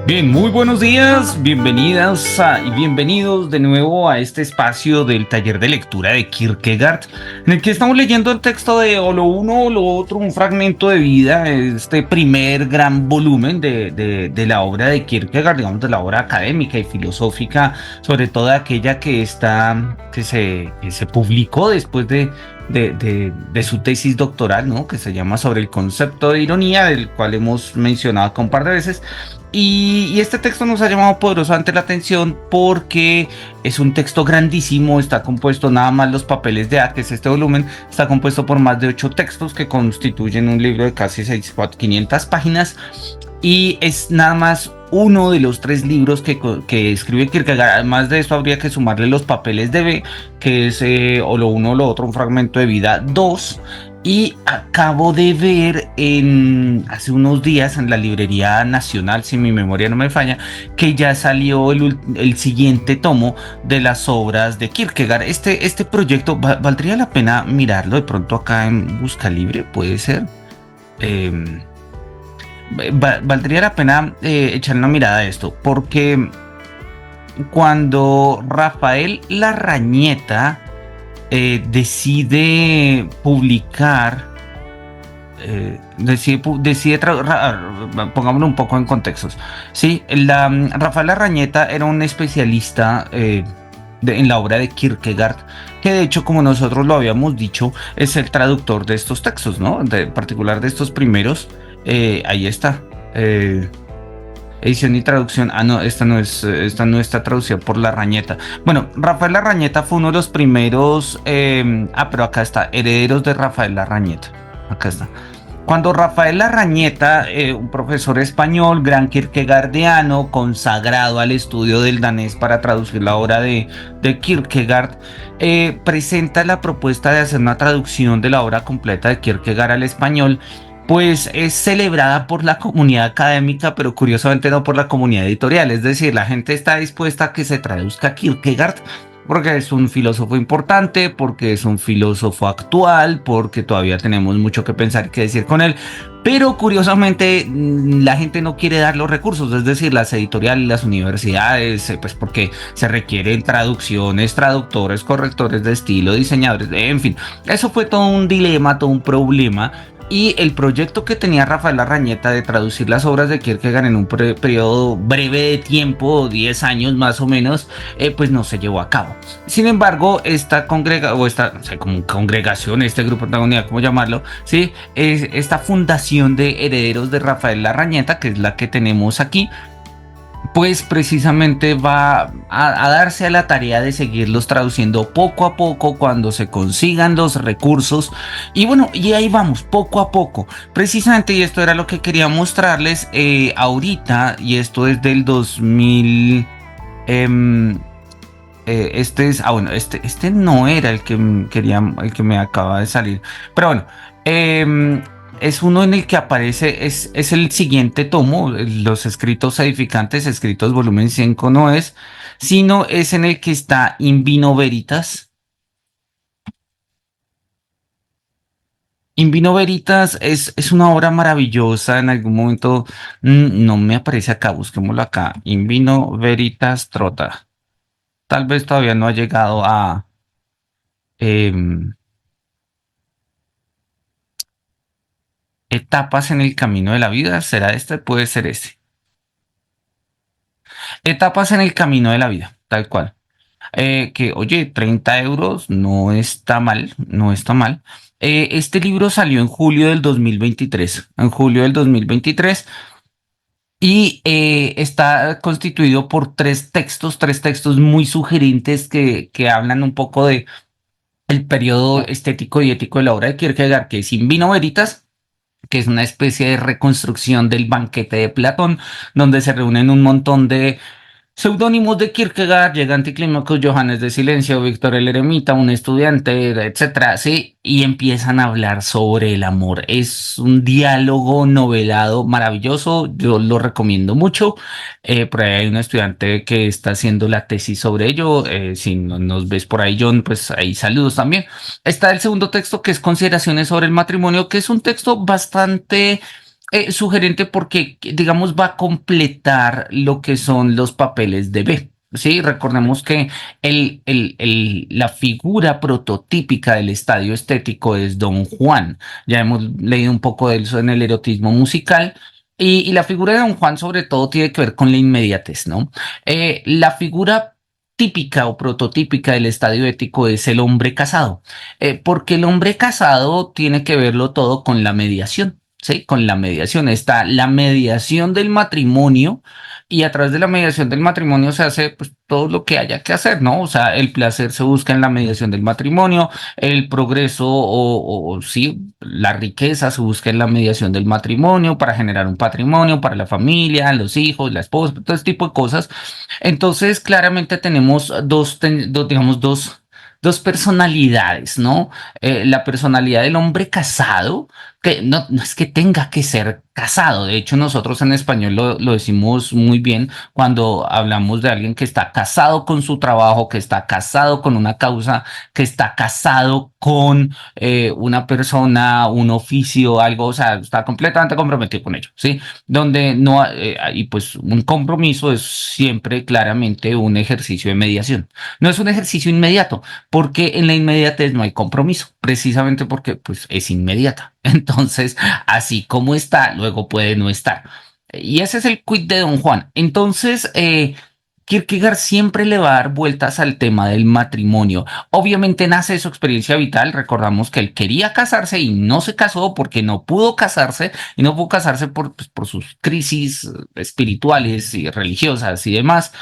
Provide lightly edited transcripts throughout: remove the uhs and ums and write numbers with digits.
Bien, muy buenos días, y bienvenidos de nuevo a este espacio del taller de lectura de Kierkegaard, en el que estamos leyendo el texto de o lo uno o lo otro, un fragmento de vida, este primer gran volumen de la obra de Kierkegaard, digamos de la obra académica y filosófica, sobre todo aquella que se publicó después de su tesis doctoral, ¿no? Que se llama Sobre el concepto de ironía, del cual hemos mencionado acá un par de veces. Y este texto nos ha llamado poderosamente la atención porque es un texto grandísimo, está compuesto nada más los papeles de A, que es este volumen, está compuesto por más de 8 textos que constituyen un libro de casi 500 páginas y es nada más uno de los 3 libros que escribe Kierkegaard. Además de esto habría que sumarle los papeles de B, que es o lo uno o lo otro, un fragmento de vida 2. Y acabo de ver hace unos días en la Librería Nacional, si mi memoria no me falla, que ya salió el siguiente tomo de las obras de Kierkegaard. Este proyecto valdría la pena mirarlo de pronto acá en Busca Libre, puede ser. Eh, Valdría la pena echar una mirada a esto, porque cuando Rafael Larrañeta decide publicar, pongámoslo un poco en contextos. Sí, Rafael Larrañeta era un especialista en la obra de Kierkegaard, que de hecho, como nosotros lo habíamos dicho, es el traductor de estos textos, ¿no? En particular de estos primeros. Ahí está. Edición y traducción. Ah, no, esta no está traducida por Larrañeta. Bueno, Rafael Larrañeta fue uno de los primeros. Pero acá está, herederos de Rafael Larrañeta. Acá está. Cuando Rafael Larrañeta, un profesor español, gran kierkegaardiano, consagrado al estudio del danés para traducir la obra de Kierkegaard, presenta la propuesta de hacer una traducción de la obra completa de Kierkegaard al español, pues es celebrada por la comunidad académica, pero curiosamente no por la comunidad editorial. Es decir, la gente está dispuesta a que se traduzca Kierkegaard porque es un filósofo importante, porque es un filósofo actual, porque todavía tenemos mucho que pensar y que decir con él. Pero curiosamente la gente no quiere dar los recursos, es decir, las editoriales, las universidades, pues porque se requieren traducciones, traductores, correctores de estilo, diseñadores, en fin. Eso fue todo un dilema, todo un problema. Y el proyecto que tenía Rafael Larrañeta de traducir las obras de Kierkegaard en un periodo breve de tiempo, 10 años más o menos, pues no se llevó a cabo. Sin embargo, esta como congregación, este grupo protagonista, ¿cómo llamarlo? Sí, es esta fundación de herederos de Rafael Larrañeta, que es la que tenemos aquí, pues precisamente va a darse a la tarea de seguirlos traduciendo poco a poco cuando se consigan los recursos. Y bueno, y ahí vamos, poco a poco. Precisamente, y esto era lo que quería mostrarles ahorita, y esto es del 2000. Este no era el que el que me acaba de salir. Pero bueno, es uno en el que aparece, es el siguiente tomo, los escritos edificantes, escritos volumen 5 no es, sino es en el que está In Vino Veritas. In Vino Veritas es una obra maravillosa, en algún momento no me aparece acá, busquémoslo acá, In Vino Veritas Trota. Tal vez todavía no ha llegado a... em, etapas en el camino de la vida. ¿Será este? Puede ser este. Etapas en el camino de la vida, tal cual. Oye, 30 euros no está mal, no está mal. Este libro salió en julio del 2023. En julio del 2023. Y está constituido por tres textos muy sugerentes que hablan un poco de el periodo estético y ético de la obra de Kierkegaard, que es In Vino Veritas, que es una especie de reconstrucción del banquete de Platón, donde se reúnen un montón de seudónimos de Kierkegaard, llega Anticlímaco, Johannes de Silencio, Víctor el Eremita, un estudiante, etcétera, sí, y empiezan a hablar sobre el amor. Es un diálogo novelado maravilloso, yo lo recomiendo mucho. Por ahí hay un estudiante que está haciendo la tesis sobre ello. Si nos ves por ahí, John, pues ahí saludos también. Está el segundo texto, que es Consideraciones sobre el matrimonio, que es un texto bastante Sugerente porque, digamos, va a completar lo que son los papeles de B. Sí, recordemos que la figura prototípica del estadio estético es Don Juan. Ya hemos leído un poco de eso en el erotismo musical. Y la figura de Don Juan sobre todo tiene que ver con la inmediatez, ¿no? La figura típica o prototípica del estadio ético es el hombre casado, porque el hombre casado tiene que verlo todo con la mediación. Sí, con la mediación está la mediación del matrimonio y a través de la mediación del matrimonio se hace pues todo lo que haya que hacer, ¿no? O sea, el placer se busca en la mediación del matrimonio, el progreso o sí, la riqueza se busca en la mediación del matrimonio para generar un patrimonio para la familia, los hijos, la esposa, todo ese tipo de cosas. Entonces, claramente tenemos digamos, dos personalidades, ¿no? La personalidad del hombre casado que no es que tenga que ser casado. De hecho, nosotros en español lo decimos muy bien cuando hablamos de alguien que está casado con su trabajo, que está casado con una causa, que está casado con una persona, un oficio, algo, o sea, está completamente comprometido con ello, ¿sí? Donde no, y pues un compromiso es siempre claramente un ejercicio de mediación. No es un ejercicio inmediato, porque en la inmediatez no hay compromiso, precisamente porque pues es inmediata. Entonces, así como está, luego puede no estar. Y ese es el quid de Don Juan. Entonces, Kierkegaard siempre le va a dar vueltas al tema del matrimonio. Obviamente nace de su experiencia vital. Recordamos que él quería casarse y no se casó porque no pudo casarse y no pudo casarse pues, por sus crisis espirituales y religiosas y demás.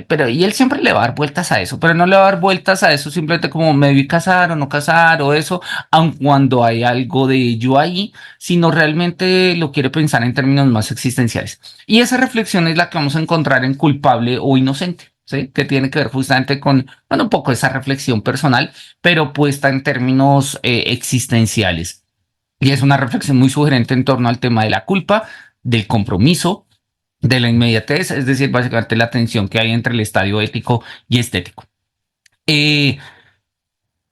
Pero y él siempre le va a dar vueltas a eso, pero no le va a dar vueltas a eso simplemente como me vi casar o no casar o eso, aun cuando hay algo de ello ahí, sino realmente lo quiere pensar en términos más existenciales. Y esa reflexión es la que vamos a encontrar en Culpable o Inocente, ¿sí? Que tiene que ver justamente con, bueno, un poco esa reflexión personal, pero puesta en términos existenciales. Y es una reflexión muy sugerente en torno al tema de la culpa, del compromiso, de la inmediatez, es decir, básicamente la tensión que hay entre el estadio ético y estético. Eh,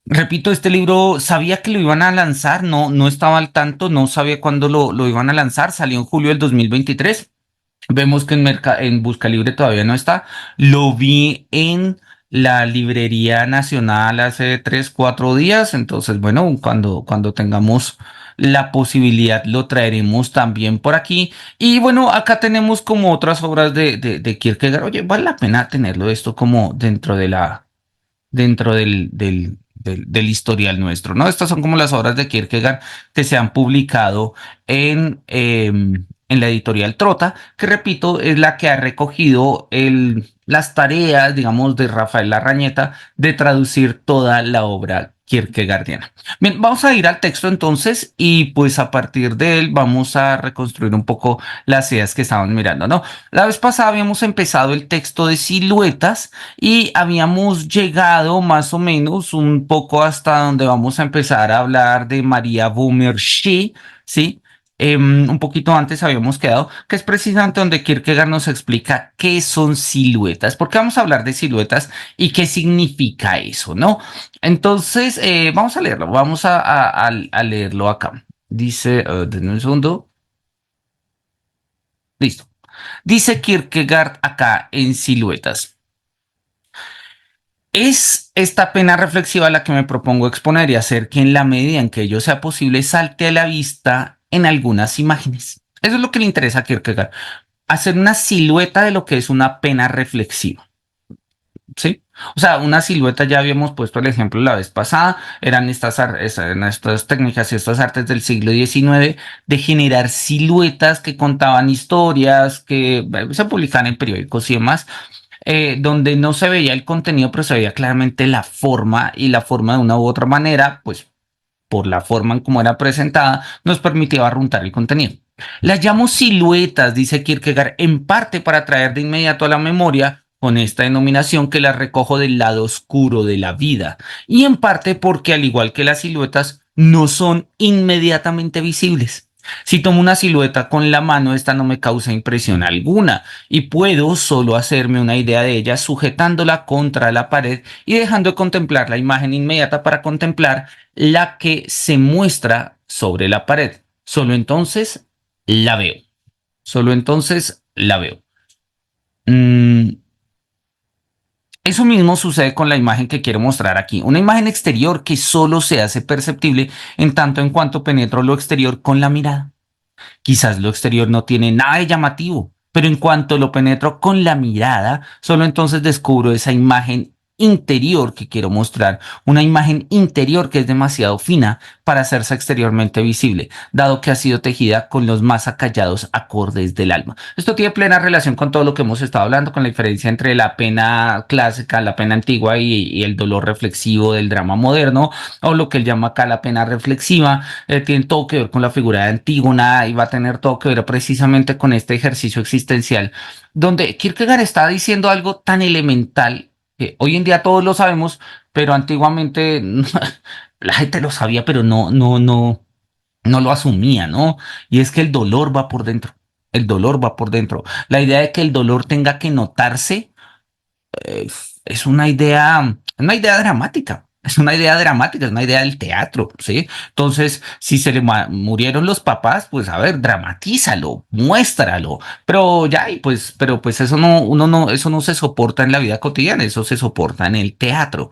Repito, este libro sabía que lo iban a lanzar, no estaba al tanto, no sabía cuándo lo iban a lanzar, salió en julio del 2023. Vemos que en Busca Libre todavía no está. Lo vi en la Librería Nacional hace 3, 4 días. Entonces, bueno, cuando tengamos la posibilidad lo traeremos también por aquí. Y bueno, acá tenemos como otras obras de Kierkegaard. Oye, vale la pena tenerlo esto como dentro del historial nuestro, ¿no? Estas son como las obras de Kierkegaard que se han publicado en la editorial Trota, que repito, es la que ha recogido las tareas, digamos, de Rafael Larrañeta de traducir toda la obra kierkegaardiana. Bien, vamos a ir al texto entonces y pues a partir de él vamos a reconstruir un poco las ideas que estaban mirando, ¿no? La vez pasada habíamos empezado el texto de siluetas y habíamos llegado más o menos un poco hasta donde vamos a empezar a hablar de María Beaumarchais, ¿sí? Un poquito antes habíamos quedado, que es precisamente donde Kierkegaard nos explica qué son siluetas, porque vamos a hablar de siluetas y qué significa eso, ¿no? Entonces, vamos a leerlo, vamos a leerlo acá. Dice, denme un segundo, listo. Dice Kierkegaard acá en siluetas. Es esta pena reflexiva la que me propongo exponer y hacer que en la medida en que ello sea posible salte a la vista en algunas imágenes. Eso es lo que le interesa a Kierkegaard, hacer una silueta de lo que es una pena reflexiva. ¿Sí? O sea, una silueta ya habíamos puesto el ejemplo la vez pasada, eran estas técnicas y estas artes del siglo XIX de generar siluetas que contaban historias, que se publicaban en periódicos y demás, donde no se veía el contenido, pero se veía claramente la forma y la forma de una u otra manera, pues por la forma en cómo era presentada, nos permitía barruntar el contenido. Las llamo siluetas, dice Kierkegaard, en parte para traer de inmediato a la memoria con esta denominación que las recojo del lado oscuro de la vida, y en parte porque, al igual que las siluetas, no son inmediatamente visibles. Si tomo una silueta con la mano, esta no me causa impresión alguna y puedo solo hacerme una idea de ella sujetándola contra la pared y dejando de contemplar la imagen inmediata para contemplar la que se muestra sobre la pared. Solo entonces la veo. Solo entonces la veo. Mm, Eso mismo sucede con la imagen que quiero mostrar aquí. Una imagen exterior que solo se hace perceptible en tanto en cuanto penetro lo exterior con la mirada. Quizás lo exterior no tiene nada de llamativo, pero en cuanto lo penetro con la mirada, solo entonces descubro esa imagen interior que quiero mostrar, una imagen interior que es demasiado fina para hacerse exteriormente visible, dado que ha sido tejida con los más acallados acordes del alma. Esto tiene plena relación con todo lo que hemos estado hablando, con la diferencia entre la pena clásica, la pena antigua y el dolor reflexivo del drama moderno, o lo que él llama acá la pena reflexiva. Tiene todo que ver con la figura de Antígona y va a tener todo que ver precisamente con este ejercicio existencial, donde Kierkegaard está diciendo algo tan elemental que hoy en día todos lo sabemos, pero antiguamente la gente lo sabía, pero no lo asumía, ¿no? Y es que el dolor va por dentro. El dolor va por dentro. La idea de que el dolor tenga que notarse eh, es una idea dramática. Es una idea dramática, es una idea del teatro, ¿sí? Entonces, si se le murieron los papás, pues a ver, dramatízalo, muéstralo. Pero ya, pero pues eso no, uno no, eso no se soporta en la vida cotidiana, eso se soporta en el teatro.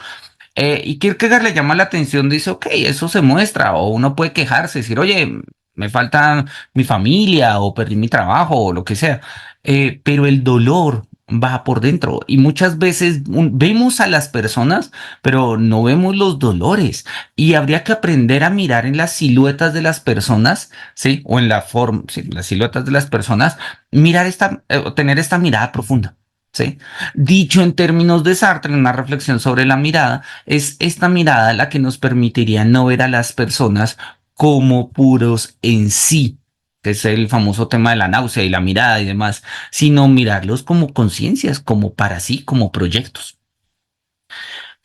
Y Kierkegaard le llama la atención, dice, ok, eso se muestra, o uno puede quejarse, decir, oye, me falta mi familia, o perdí mi trabajo, o lo que sea. Pero el dolor va por dentro, y muchas veces vemos a las personas, pero no vemos los dolores, y habría que aprender a mirar en las siluetas de las personas, ¿sí? O en la forma, sí, las siluetas de las personas, tener esta mirada profunda. ¿Sí? Dicho en términos de Sartre, en una reflexión sobre la mirada, es esta mirada la que nos permitiría no ver a las personas como puros en sí, que es el famoso tema de la náusea y la mirada y demás, sino mirarlos como conciencias, como para sí, como proyectos.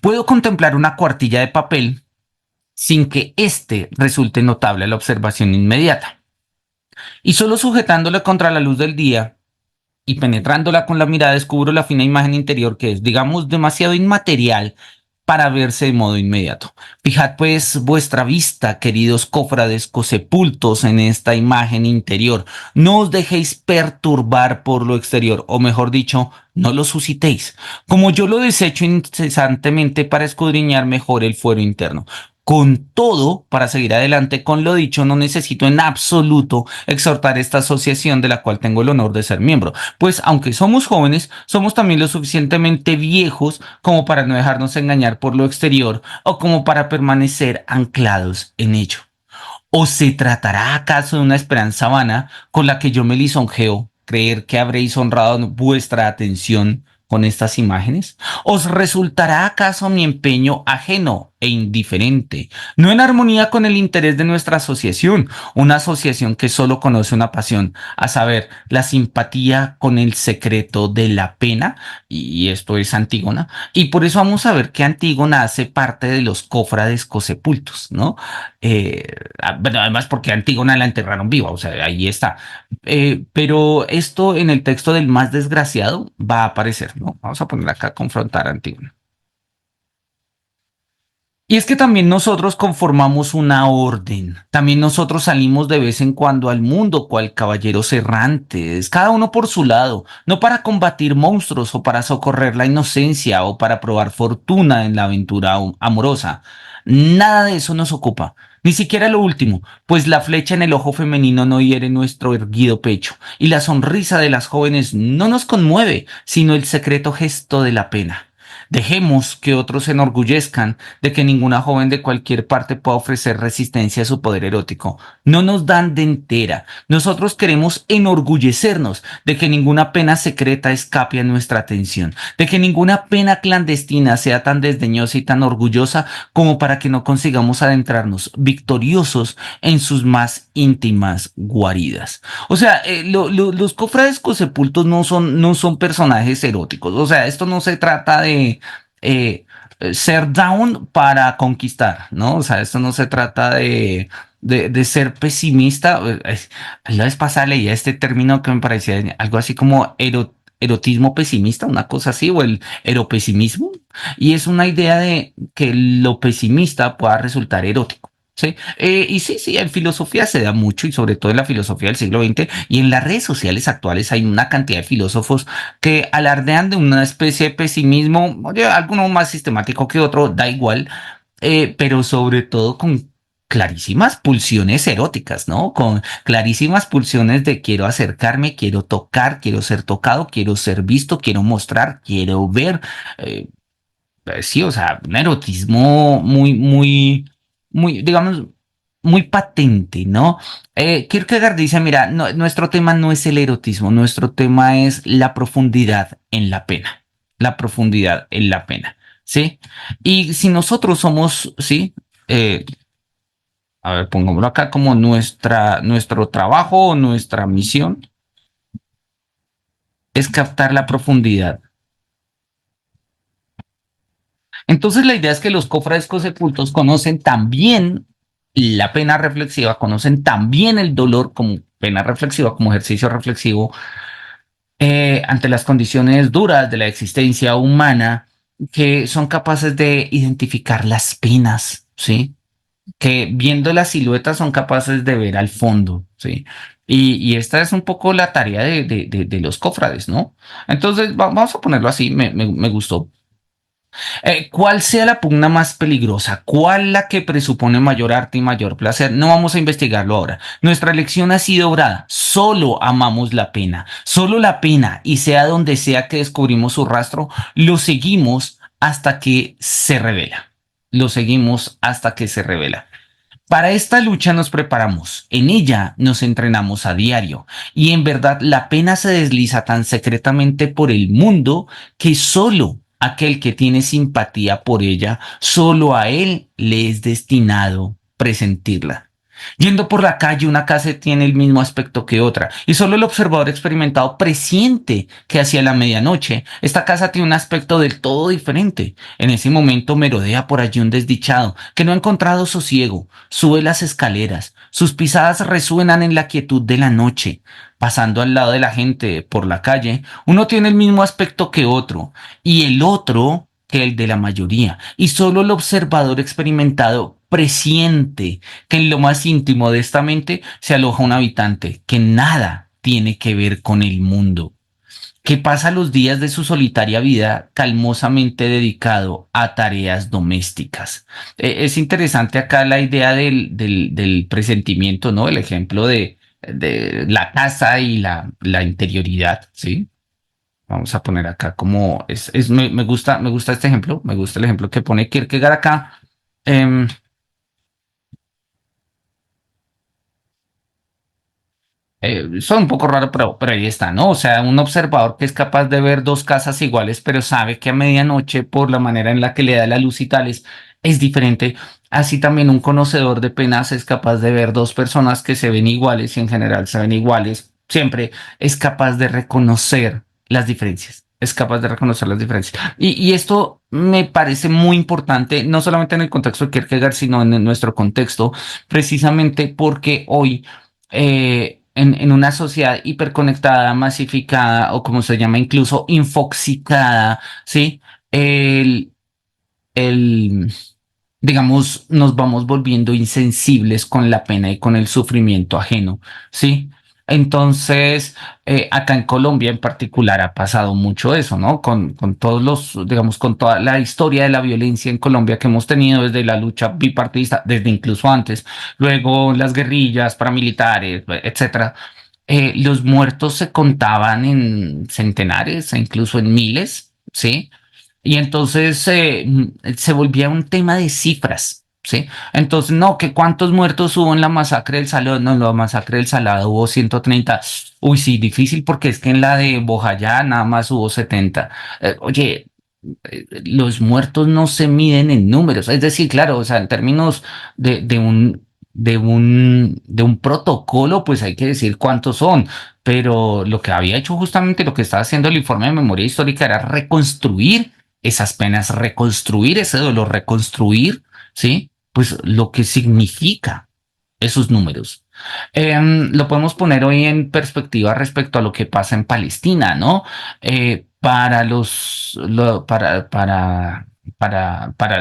Puedo contemplar una cuartilla de papel sin que éste resulte notable a la observación inmediata, y solo sujetándola contra la luz del día y penetrándola con la mirada descubro la fina imagen interior que es, digamos, demasiado inmaterial para verse de modo inmediato. Fijad pues vuestra vista, queridos cofrades cosepultos, en esta imagen interior. No os dejéis perturbar por lo exterior, o mejor dicho, no lo suscitéis, como yo lo desecho incesantemente para escudriñar mejor el fuero interno. Con todo, para seguir adelante con lo dicho, no necesito en absoluto exhortar esta asociación de la cual tengo el honor de ser miembro, pues aunque somos jóvenes, somos también lo suficientemente viejos como para no dejarnos engañar por lo exterior o como para permanecer anclados en ello. ¿O se tratará acaso de una esperanza vana con la que yo me lisonjeo, creer que habréis honrado vuestra atención con estas imágenes? ¿Os resultará acaso mi empeño ajeno e indiferente, no en armonía con el interés de nuestra asociación, una asociación que solo conoce una pasión, a saber, la simpatía con el secreto de la pena? Y esto es Antígona, y por eso vamos a ver que Antígona hace parte de los cofrades cosepultos, ¿no? Eh, bueno, además porque a Antígona la enterraron viva, o sea, ahí está. Pero esto en el texto del más desgraciado va a aparecer, ¿no? Vamos a poner acá confrontar a Antígona. Y es que también nosotros conformamos una orden, también nosotros salimos de vez en cuando al mundo cual caballeros errantes, cada uno por su lado, no para combatir monstruos o para socorrer la inocencia o para probar fortuna en la aventura amorosa. Nada de eso nos ocupa, ni siquiera lo último, pues la flecha en el ojo femenino no hiere nuestro erguido pecho y la sonrisa de las jóvenes no nos conmueve, sino el secreto gesto de la pena. Dejemos que otros se enorgullezcan de que ninguna joven de cualquier parte pueda ofrecer resistencia a su poder erótico. No nos dan de entera. Nosotros queremos enorgullecernos de que ninguna pena secreta escape a nuestra atención, de que ninguna pena clandestina sea tan desdeñosa y tan orgullosa como para que no consigamos adentrarnos victoriosos en sus más íntimas guaridas. O sea, los cofrades cosepultos no son personajes eróticos. O sea, esto no se trata de eh, ser down para conquistar, ¿no? O sea, esto no se trata de ser pesimista. La vez pasada leía este término que me parecía algo así como erotismo pesimista, una cosa así, o el eropesimismo. Y es una idea de que lo pesimista pueda resultar erótico. Sí, y sí, sí, en filosofía se da mucho y sobre todo en la filosofía del siglo XX y en las redes sociales actuales hay una cantidad de filósofos que alardean de una especie de pesimismo, oye, alguno más sistemático que otro, da igual, pero sobre todo con clarísimas pulsiones eróticas, ¿no? Con clarísimas pulsiones de quiero acercarme, quiero tocar, quiero ser tocado, quiero ser visto, quiero mostrar, quiero ver. eh, sí, o sea, un erotismo muy, digamos, muy patente, ¿no? Kierkegaard dice, mira, nuestro tema no es el erotismo, nuestro tema es la profundidad en la pena, la profundidad en la pena, ¿sí? Y si nosotros somos, ¿sí? Eh, a ver, pongámoslo acá como nuestro trabajo o nuestra misión es captar la profundidad. Entonces la idea es que los cofrades sepultos conocen también la pena reflexiva, conocen también el dolor como pena reflexiva, como ejercicio reflexivo ante las condiciones duras de la existencia humana, que son capaces de identificar las penas, ¿sí? Que viendo las siluetas son capaces de ver al fondo, ¿sí? Y esta es un poco la tarea de los cofrades, ¿no? Entonces, vamos a ponerlo así, me gustó. ¿Cuál sea la pugna más peligrosa? ¿Cuál la que presupone mayor arte y mayor placer? No vamos a investigarlo ahora. Nuestra elección ha sido obrada. Solo amamos la pena. Solo la pena. Y sea donde sea que descubrimos su rastro, lo seguimos hasta que se revela. Lo seguimos hasta que se revela. Para esta lucha nos preparamos, en ella nos entrenamos a diario y en verdad la pena se desliza tan secretamente por el mundo que solo aquel que tiene simpatía por ella, solo a él le es destinado presentirla. Yendo por la calle, una casa tiene el mismo aspecto que otra, y solo el observador experimentado presiente que hacia la medianoche esta casa tiene un aspecto del todo diferente. En ese momento merodea por allí un desdichado que no ha encontrado sosiego, sube las escaleras, sus pisadas resuenan en la quietud de la noche. Pasando al lado de la gente por la calle, uno tiene el mismo aspecto que otro, y el otro que el de la mayoría, y solo el observador experimentado presiente que en lo más íntimo de esta mente se aloja un habitante que nada tiene que ver con el mundo, que pasa los días de su solitaria vida calmosamente dedicado a tareas domésticas. Es interesante acá la idea del presentimiento, ¿no? El ejemplo de la casa y la interioridad, ¿sí? Vamos a poner acá como me gusta este ejemplo, me gusta el ejemplo que pone Kierkegaard acá. Em, son un poco raro, pero ahí está, ¿no? O sea, un observador que es capaz de ver dos casas iguales, pero sabe que a medianoche, por la manera en la que le da la luz y tales, es diferente. Así también un conocedor de penas es capaz de ver dos personas que se ven iguales y en general se ven iguales. Siempre es capaz de reconocer las diferencias. Es capaz de reconocer las diferencias. Y esto me parece muy importante, no solamente en el contexto de Kierkegaard, sino en nuestro contexto, precisamente porque hoy en una sociedad hiperconectada, masificada o como se llama incluso infoxicada, ¿sí? El, el, digamos, nos vamos volviendo insensibles con la pena y con el sufrimiento ajeno, ¿sí? Entonces, acá en Colombia en particular ha pasado mucho eso, ¿no? Con todos los, digamos, con toda la historia de la violencia en Colombia que hemos tenido desde la lucha bipartidista, desde incluso antes, luego las guerrillas paramilitares, etcétera. Los muertos se contaban en centenares e incluso en miles, ¿sí? Y entonces se volvía un tema de cifras, ¿sí? Entonces, no, que cuántos muertos hubo en la masacre del Salado, no, en la masacre del Salado hubo 130. Uy, sí, difícil porque es que en la de Bojayá nada más hubo 70. Oye, los muertos no se miden en números, es decir, claro, o sea, en términos de un protocolo, pues hay que decir cuántos son, pero lo que había hecho justamente lo que estaba haciendo el informe de memoria histórica era reconstruir esas penas, reconstruir ese dolor, reconstruir, ¿sí? Pues lo que significa esos números. Lo podemos poner hoy en perspectiva respecto a lo que pasa en Palestina, ¿no? Para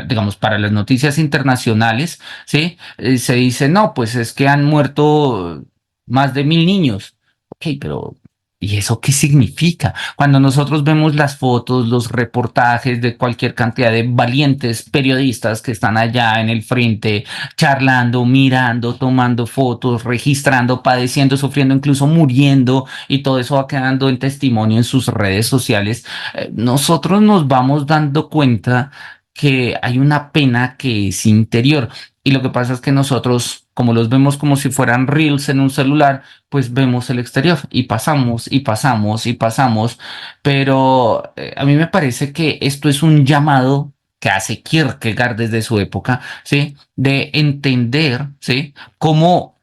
digamos, para las noticias internacionales, ¿sí? Se dice, no, pues es que han muerto más de 1.000 niños. Ok, pero ¿y eso qué significa? Cuando nosotros vemos las fotos, los reportajes de cualquier cantidad de valientes periodistas que están allá en el frente, charlando, mirando, tomando fotos, registrando, padeciendo, sufriendo, incluso muriendo, y todo eso va quedando en testimonio en sus redes sociales, nosotros nos vamos dando cuenta que hay una pena que es interior. Y lo que pasa es que nosotros, como los vemos como si fueran reels en un celular, pues vemos el exterior y pasamos y pasamos y pasamos. Pero a mí me parece que esto es un llamado que hace Kierkegaard desde su época, ¿sí? De entender, ¿sí? Cómo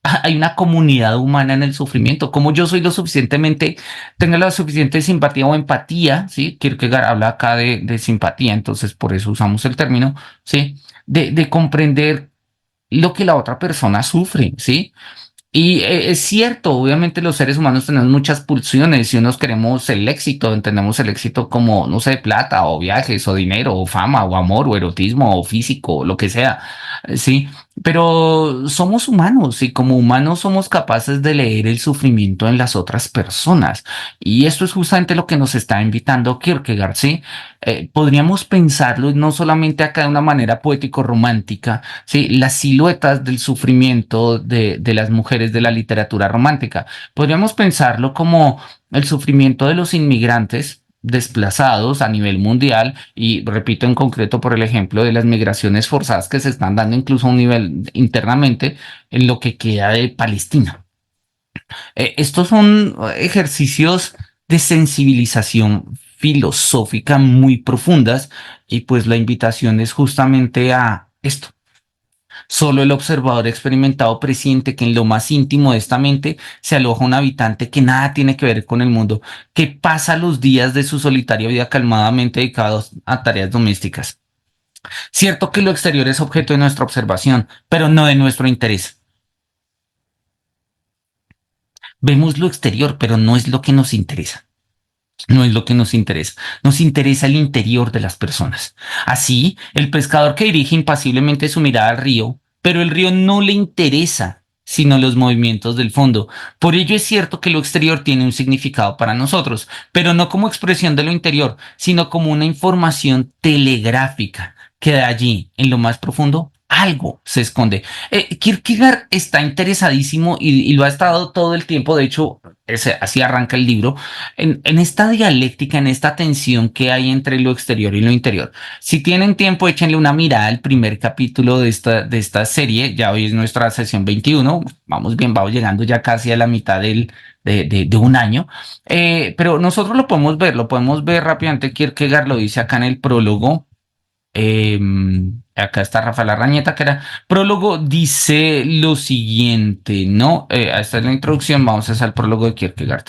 hay una comunidad humana en el sufrimiento, como yo soy lo suficientemente, tengo la suficiente simpatía o empatía, ¿sí? Kierkegaard habla acá de simpatía, entonces por eso usamos el término, ¿sí? De comprender lo que la otra persona sufre, ¿sí? Y es cierto, obviamente los seres humanos tenemos muchas pulsiones y unos queremos el éxito, entendemos el éxito como, no sé, plata o viajes o dinero o fama o amor o erotismo o físico o lo que sea, sí, pero somos humanos y como humanos somos capaces de leer el sufrimiento en las otras personas y esto es justamente lo que nos está invitando Kierkegaard, ¿sí? Podríamos pensarlo no solamente acá de una manera poético-romántica, ¿sí? Las siluetas del sufrimiento de las mujeres de la literatura romántica. Podríamos pensarlo como el sufrimiento de los inmigrantes desplazados a nivel mundial y repito en concreto por el ejemplo de las migraciones forzadas que se están dando incluso a un nivel internamente en lo que queda de Palestina. Estos son ejercicios de sensibilización filosófica muy profundas y pues la invitación es justamente a esto. Solo el observador experimentado presiente que en lo más íntimo de esta mente se aloja un habitante que nada tiene que ver con el mundo, que pasa los días de su solitaria vida calmadamente dedicados a tareas domésticas. Cierto que lo exterior es objeto de nuestra observación, pero no de nuestro interés. Vemos lo exterior, pero no es lo que nos interesa. No es lo que nos interesa. Nos interesa el interior de las personas. Así, el pescador que dirige impasiblemente su mirada al río, pero el río no le interesa sino los movimientos del fondo. Por ello es cierto que lo exterior tiene un significado para nosotros, pero no como expresión de lo interior, sino como una información telegráfica que de allí, en lo más profundo, algo se esconde. Kierkegaard está interesadísimo y lo ha estado todo el tiempo, de hecho, así arranca el libro en esta dialéctica, en esta tensión que hay entre lo exterior y lo interior. Si tienen tiempo, échenle una mirada al primer capítulo de esta serie. Ya hoy es nuestra sesión 21. Vamos bien, vamos llegando ya casi a la mitad de un año. Pero nosotros lo podemos ver rápidamente. Kierkegaard lo dice acá en el prólogo. Eh, Acá está Rafael Arrañeta, que era prólogo, dice lo siguiente, ¿no? Esta es la introducción, vamos a hacer el prólogo de Kierkegaard.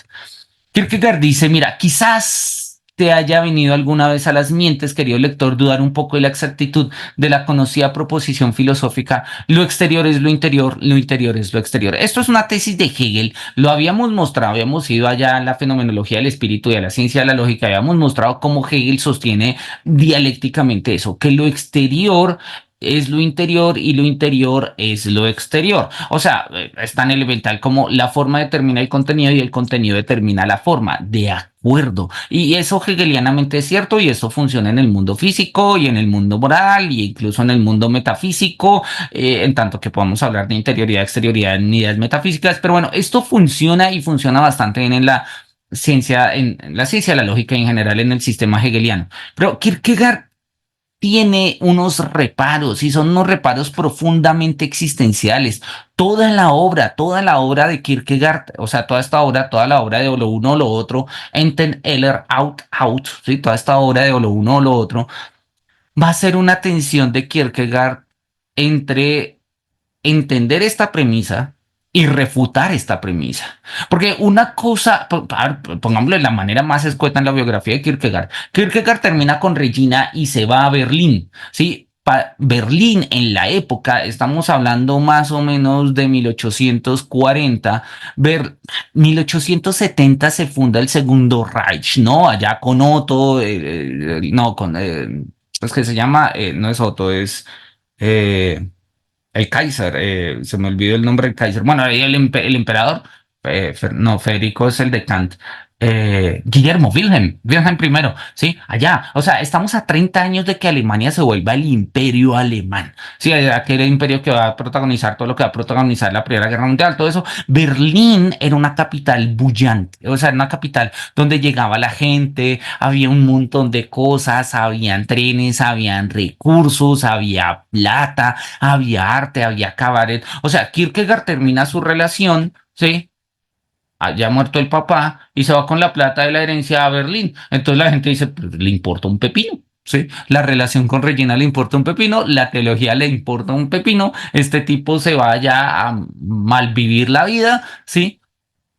Kierkegaard dice, mira, quizás te haya venido alguna vez a las mientes, querido lector, dudar un poco de la exactitud de la conocida proposición filosófica, lo exterior es lo interior es lo exterior. Esto es una tesis de Hegel, lo habíamos mostrado, habíamos ido allá a la fenomenología del espíritu y a la ciencia de la lógica, habíamos mostrado cómo Hegel sostiene dialécticamente eso, que lo exterior es lo interior y lo interior es lo exterior. O sea, es tan elemental como la forma determina el contenido y el contenido determina la forma. De acuerdo. Y eso hegelianamente es cierto y eso funciona en el mundo físico y en el mundo moral y incluso en el mundo metafísico, en tanto que podamos hablar de interioridad, exterioridad en ideas metafísicas. Pero bueno, esto funciona y funciona bastante bien en la ciencia de la lógica y en general en el sistema hegeliano. Pero Kierkegaard tiene unos reparos y son unos reparos profundamente existenciales. Toda la obra de Kierkegaard, o sea, toda esta obra, toda la obra de o lo uno o lo otro, Enten, Eller, Out, Out, ¿sí? Toda esta obra de o lo uno o lo otro, va a ser una tensión de Kierkegaard entre entender esta premisa y refutar esta premisa. Porque una cosa, pongámoslo de la manera más escueta en la biografía de Kierkegaard, Kierkegaard termina con Regina y se va a Berlín, ¿sí? Berlín en la época, estamos hablando más o menos de 1840, 1870 se funda el Segundo Reich, ¿no? Allá con Otto, no, con es que se llama, no es Otto, es eh, el Kaiser, se me olvidó el nombre del Kaiser. Bueno, ahí el emperador, no, Federico es el de Kant. Guillermo, Wilhelm primero, ¿sí? Allá, o sea, estamos a 30 años de que Alemania se vuelva el imperio alemán, ¿sí? Aquel imperio que va a protagonizar todo lo que va a protagonizar la Primera Guerra Mundial, todo eso. Berlín era una capital bullante, o sea, era una capital donde llegaba la gente, había un montón de cosas, habían trenes, habían recursos, había plata, había arte, había cabaret. O sea, Kierkegaard termina su relación, ¿sí? Ya muerto el papá y se va con la plata de la herencia a Berlín. Entonces la gente dice, pues, le importa un pepino. ¿Sí? La relación con Regina le importa un pepino, la teología le importa un pepino, este tipo se va ya a malvivir la vida, ¿sí?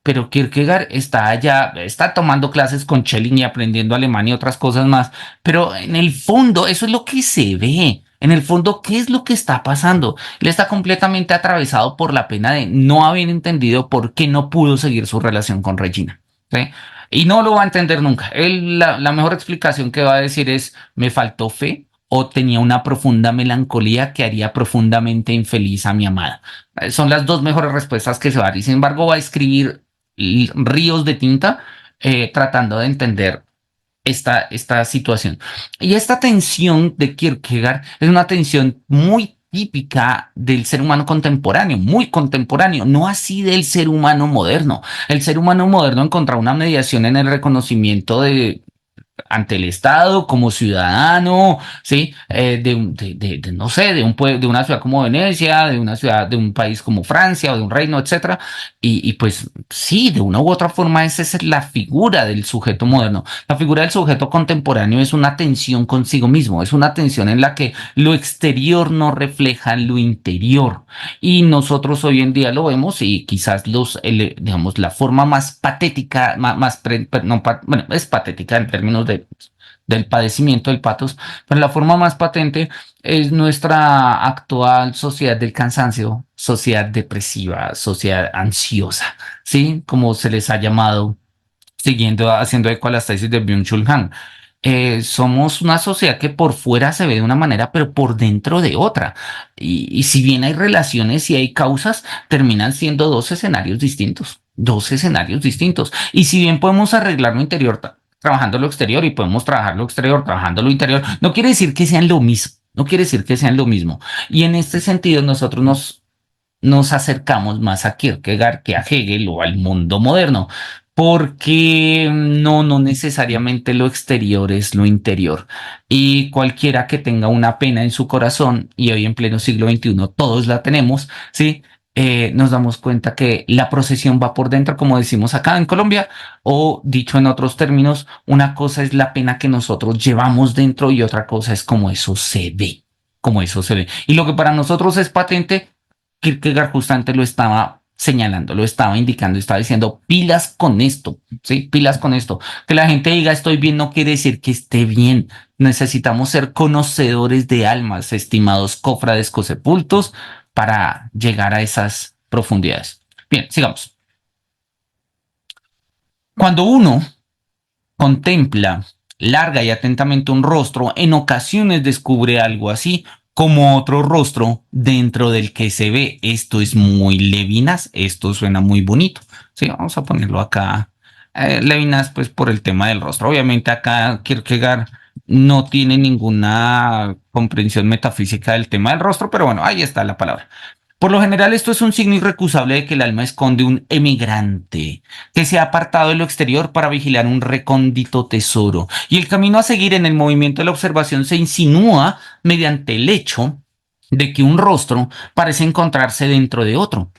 Pero Kierkegaard está allá, está tomando clases con Schelling y aprendiendo alemán y otras cosas más, pero en el fondo eso es lo que se ve. En el fondo, ¿qué es lo que está pasando? Él está completamente atravesado por la pena de no haber entendido por qué no pudo seguir su relación con Regina. ¿Sí? Y no lo va a entender nunca. Él, la mejor explicación que va a decir es, me faltó fe o tenía una profunda melancolía que haría profundamente infeliz a mi amada. Son las dos mejores respuestas que se va a dar. Y sin embargo, va a escribir ríos de tinta tratando de entender esta situación. Y esta tensión de Kierkegaard es una tensión muy típica del ser humano contemporáneo, muy contemporáneo, no así del ser humano moderno. El ser humano moderno encontró una mediación en el reconocimiento de ante el Estado como ciudadano, ¿sí? No sé, de un de una ciudad como Venecia, de una ciudad, de un país como Francia o de un reino, etcétera. Y pues sí, de una u otra forma esa es la figura del sujeto moderno. La figura del sujeto contemporáneo es una tensión consigo mismo, es una tensión en la que lo exterior no refleja lo interior. Y nosotros hoy en día lo vemos y quizás digamos, la forma más patética, no, bueno, es patética en términos del padecimiento del patos, pero la forma más patente es nuestra actual sociedad del cansancio, sociedad depresiva, sociedad ansiosa, ¿sí? Como se les ha llamado siguiendo, haciendo eco a las tesis de Byung-Chul Han. Somos una sociedad que por fuera se ve de una manera, pero por dentro de otra. Y si bien hay relaciones y hay causas, terminan siendo dos escenarios distintos. Dos escenarios distintos. Y si bien podemos arreglar lo interior trabajando lo exterior y podemos trabajar lo exterior trabajando lo interior, no quiere decir que sean lo mismo. No quiere decir que sean lo mismo. Y en este sentido, nosotros nos acercamos más a Kierkegaard que a Hegel o al mundo moderno, porque no necesariamente lo exterior es lo interior. Y cualquiera que tenga una pena en su corazón, y hoy en pleno siglo XXI todos la tenemos, ¿sí? Nos damos cuenta que la procesión va por dentro, como decimos acá en Colombia, o dicho en otros términos, una cosa es la pena que nosotros llevamos dentro y otra cosa es cómo eso se ve, cómo eso se ve. Y lo que para nosotros es patente, Kierkegaard justamente lo estaba señalando, lo estaba indicando, estaba diciendo pilas con esto, ¿sí? Pilas con esto. Que la gente diga estoy bien no quiere decir que esté bien. Necesitamos ser conocedores de almas, estimados cofrades cosepultos, para llegar a esas profundidades. Bien, sigamos. Cuando uno contempla larga y atentamente un rostro, en ocasiones descubre algo así como otro rostro dentro del que se ve. Esto es muy Levinas, esto suena muy bonito. Sí, vamos a ponerlo acá. Levinas, pues por el tema del rostro. Obviamente acá Kierkegaard no tiene ninguna comprensión metafísica del tema del rostro, pero bueno, ahí está la palabra. Por lo general, esto es un signo irrecusable de que el alma esconde un emigrante que se ha apartado de lo exterior para vigilar un recóndito tesoro. Y el camino a seguir en el movimiento de la observación se insinúa mediante el hecho de que un rostro parece encontrarse dentro de otro,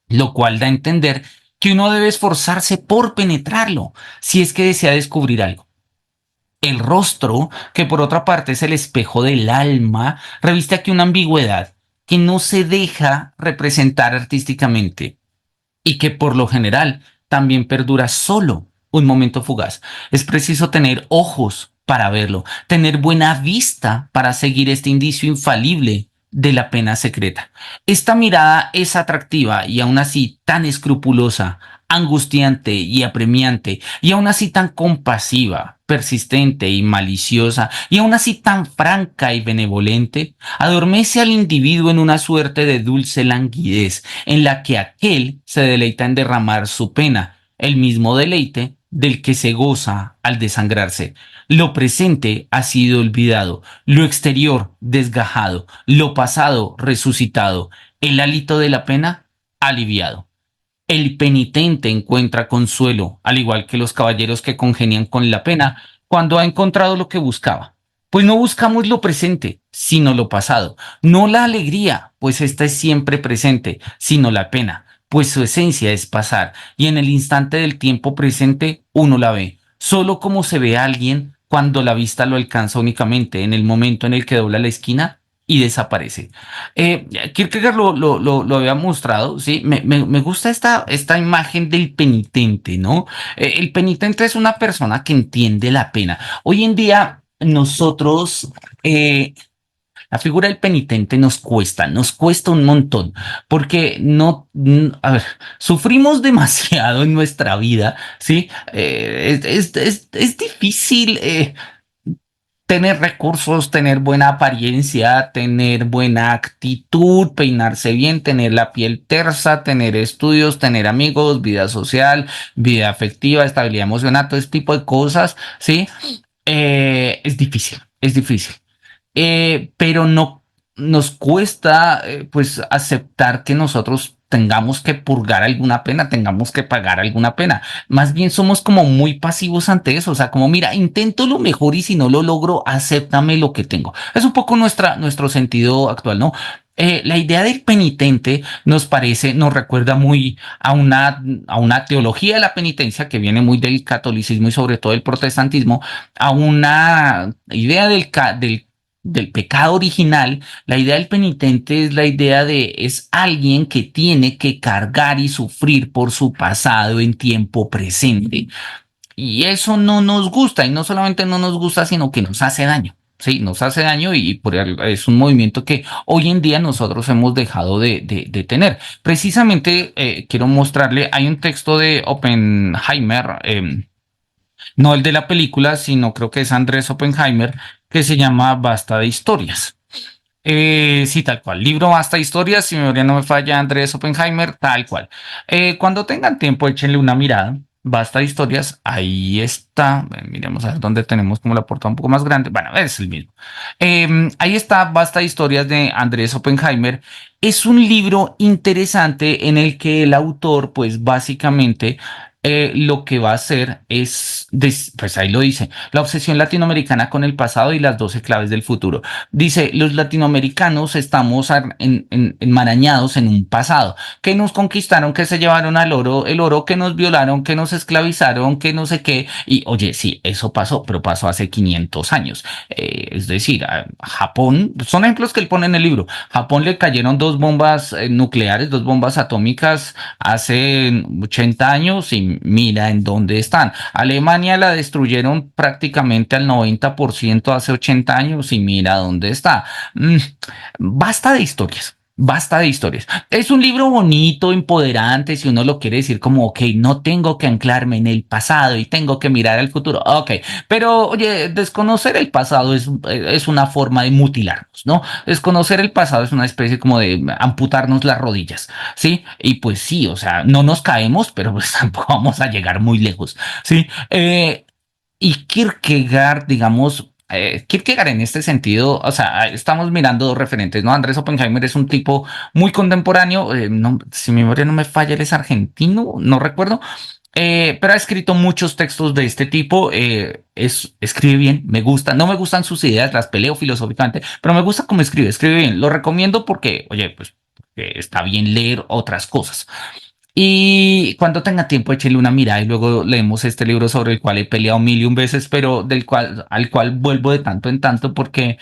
lo cual da a entender que uno debe esforzarse por penetrarlo si es que desea descubrir algo. El rostro, que por otra parte es el espejo del alma, reviste aquí una ambigüedad que no se deja representar artísticamente y que por lo general también perdura solo un momento fugaz. Es preciso tener ojos para verlo, tener buena vista para seguir este indicio infalible de la pena secreta. Esta mirada es atractiva y aún así tan escrupulosa, angustiante y apremiante, y aún así tan compasiva, persistente y maliciosa, y aún así tan franca y benevolente, adormece al individuo en una suerte de dulce languidez, en la que aquel se deleita en derramar su pena, el mismo deleite del que se goza al desangrarse. Lo presente ha sido olvidado, lo exterior desgajado, lo pasado resucitado, el hálito de la pena aliviado. El penitente encuentra consuelo, al igual que los caballeros que congenian con la pena, cuando ha encontrado lo que buscaba. Pues no buscamos lo presente, sino lo pasado. No la alegría, pues esta es siempre presente, sino la pena, pues su esencia es pasar. Y en el instante del tiempo presente uno la ve, solo como se ve a alguien cuando la vista lo alcanza únicamente en el momento en el que dobla la esquina y desaparece. Kierkegaard lo había mostrado, ¿sí? Me gusta esta imagen del penitente, ¿no? El penitente es una persona que entiende la pena. Hoy en día nosotros, la figura del penitente nos cuesta un montón, porque no, a ver, sufrimos demasiado en nuestra vida, ¿sí? Es difícil. Tener recursos, tener buena apariencia, tener buena actitud, peinarse bien, tener la piel tersa, tener estudios, tener amigos, vida social, vida afectiva, estabilidad emocional, todo ese tipo de cosas, ¿sí? Es difícil, es difícil. Pero no nos cuesta pues aceptar que nosotros tengamos que purgar alguna pena, tengamos que pagar alguna pena. Más bien somos como muy pasivos ante eso, o sea, como mira, intento lo mejor y si no lo logro, acéptame lo que tengo. Es un poco nuestro sentido actual, ¿no? La idea del penitente nos parece, nos recuerda muy a una teología de la penitencia que viene muy del catolicismo y sobre todo del protestantismo, a una idea del pecado original. La idea del penitente es la idea de es alguien que tiene que cargar y sufrir por su pasado en tiempo presente. Y eso no nos gusta, y no solamente no nos gusta, sino que nos hace daño. Sí, nos hace daño es un movimiento que hoy en día nosotros hemos dejado de tener. Precisamente quiero mostrarle, hay un texto de Oppenheimer, no el de la película, sino creo que es Andrés Oppenheimer, que se llama Basta de historias. Sí, tal cual. Libro Basta Historias, si mi memoria no me falla, Andrés Oppenheimer, tal cual. Cuando tengan tiempo, échenle una mirada. Basta Historias, ahí está. Miremos a ver dónde tenemos como la portada un poco más grande. Bueno, es el mismo. Ahí está Basta Historias de Andrés Oppenheimer. Es un libro interesante en el que el autor, pues básicamente lo que va a hacer es, pues ahí lo dice, la obsesión latinoamericana con el pasado y las 12 claves del futuro. Dice, los latinoamericanos estamos enmarañados en un pasado, que nos conquistaron, que se llevaron al oro, el oro, que nos violaron, que nos esclavizaron, que no sé qué. Y oye, sí, eso pasó, pero pasó hace 500 años. Es decir, a Japón, son ejemplos que él pone en el libro. Japón le cayeron dos bombas nucleares, dos bombas atómicas hace 80 años y mira en dónde están. Alemania la destruyeron prácticamente al 90% hace 80 años y mira dónde está. Basta de historias. Basta de historias. Es un libro bonito, empoderante, si uno lo quiere decir como, ok, no tengo que anclarme en el pasado y tengo que mirar al futuro. Ok, pero oye, desconocer el pasado es una forma de mutilarnos, ¿no? Desconocer el pasado es una especie como de amputarnos las rodillas, ¿sí? Y pues sí, o sea, no nos caemos, pero pues tampoco vamos a llegar muy lejos, ¿sí? Y Kierkegaard, digamos, Kierkegaard en este sentido, o sea, estamos mirando dos referentes, ¿no? Andrés Oppenheimer es un tipo muy contemporáneo, no, si mi memoria no me falla, él es argentino, no recuerdo, pero ha escrito muchos textos de este tipo, escribe bien, me gusta, no me gustan sus ideas, las peleo filosóficamente, pero me gusta cómo escribe, escribe bien, lo recomiendo porque, oye, pues está bien leer otras cosas. Y cuando tenga tiempo, échele una mirada y luego leemos este libro sobre el cual he peleado mil y un veces, pero al cual vuelvo de tanto en tanto porque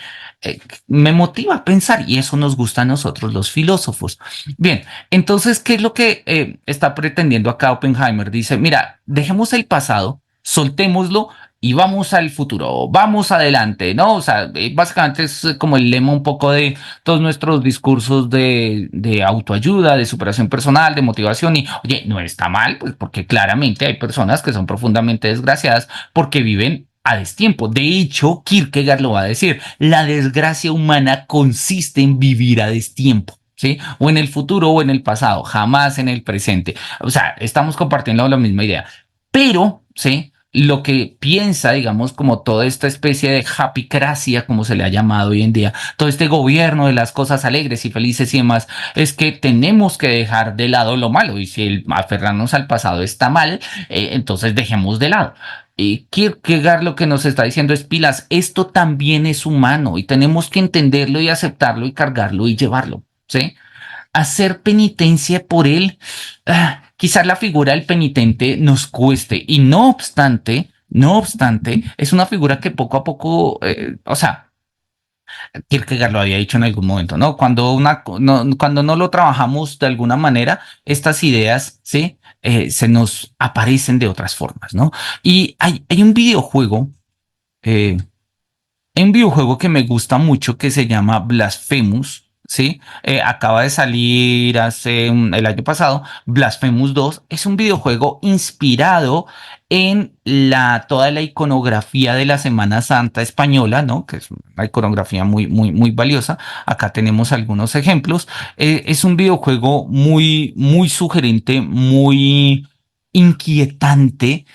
me motiva a pensar y eso nos gusta a nosotros los filósofos. Bien, entonces, ¿qué es lo que está pretendiendo acá Oppenheimer? Dice, mira, dejemos el pasado, soltémoslo y vamos al futuro, vamos adelante, ¿no? O sea, básicamente es como el lema un poco de todos nuestros discursos de autoayuda, de superación personal, de motivación y, oye, no está mal, pues porque claramente hay personas que son profundamente desgraciadas porque viven a destiempo. De hecho, Kierkegaard lo va a decir, la desgracia humana consiste en vivir a destiempo. ¿Sí? O en el futuro o en el pasado, jamás en el presente. O sea, estamos compartiendo la misma idea. Pero, ¿sí? Lo que piensa, digamos, como toda esta especie de happycracia, como se le ha llamado hoy en día, todo este gobierno de las cosas alegres y felices y demás, es que tenemos que dejar de lado lo malo. Y si el aferrarnos al pasado está mal, entonces dejemos de lado. Y Kierkegaard lo que nos está diciendo es, pilas, esto también es humano y tenemos que entenderlo y aceptarlo y cargarlo y llevarlo, ¿sí? Hacer penitencia por él, quizás la figura del penitente nos cueste y no obstante, es una figura que poco a poco, o sea, Kierkegaard lo había dicho en algún momento, ¿no? Cuando no lo trabajamos de alguna manera, estas ideas, ¿sí? Se nos aparecen de otras formas, ¿no? Y hay un videojuego, eh, hay un videojuego que me gusta mucho que se llama Blasphemous, ¿sí? Acaba de salir el año pasado. Blasphemous 2 es un videojuego inspirado en toda la iconografía de la Semana Santa española, ¿no? Que es una iconografía muy, muy, muy valiosa. Acá tenemos algunos ejemplos. Es un videojuego muy, muy sugerente, muy inquietante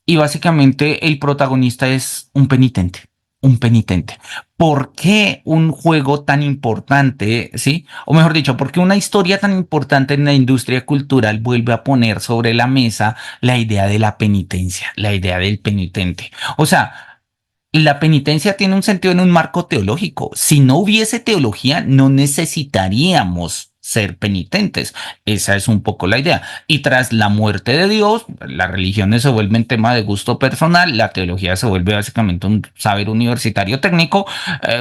y básicamente el protagonista es un penitente, un penitente. ¿Por qué un juego tan importante, sí? O mejor dicho, ¿por qué una historia tan importante en la industria cultural vuelve a poner sobre la mesa la idea de la penitencia, la idea del penitente? O sea, la penitencia tiene un sentido en un marco teológico. Si no hubiese teología, no necesitaríamos ser penitentes. Esa es un poco la idea. Y tras la muerte de Dios, las religiones se vuelven tema de gusto personal, la teología se vuelve básicamente un saber universitario técnico,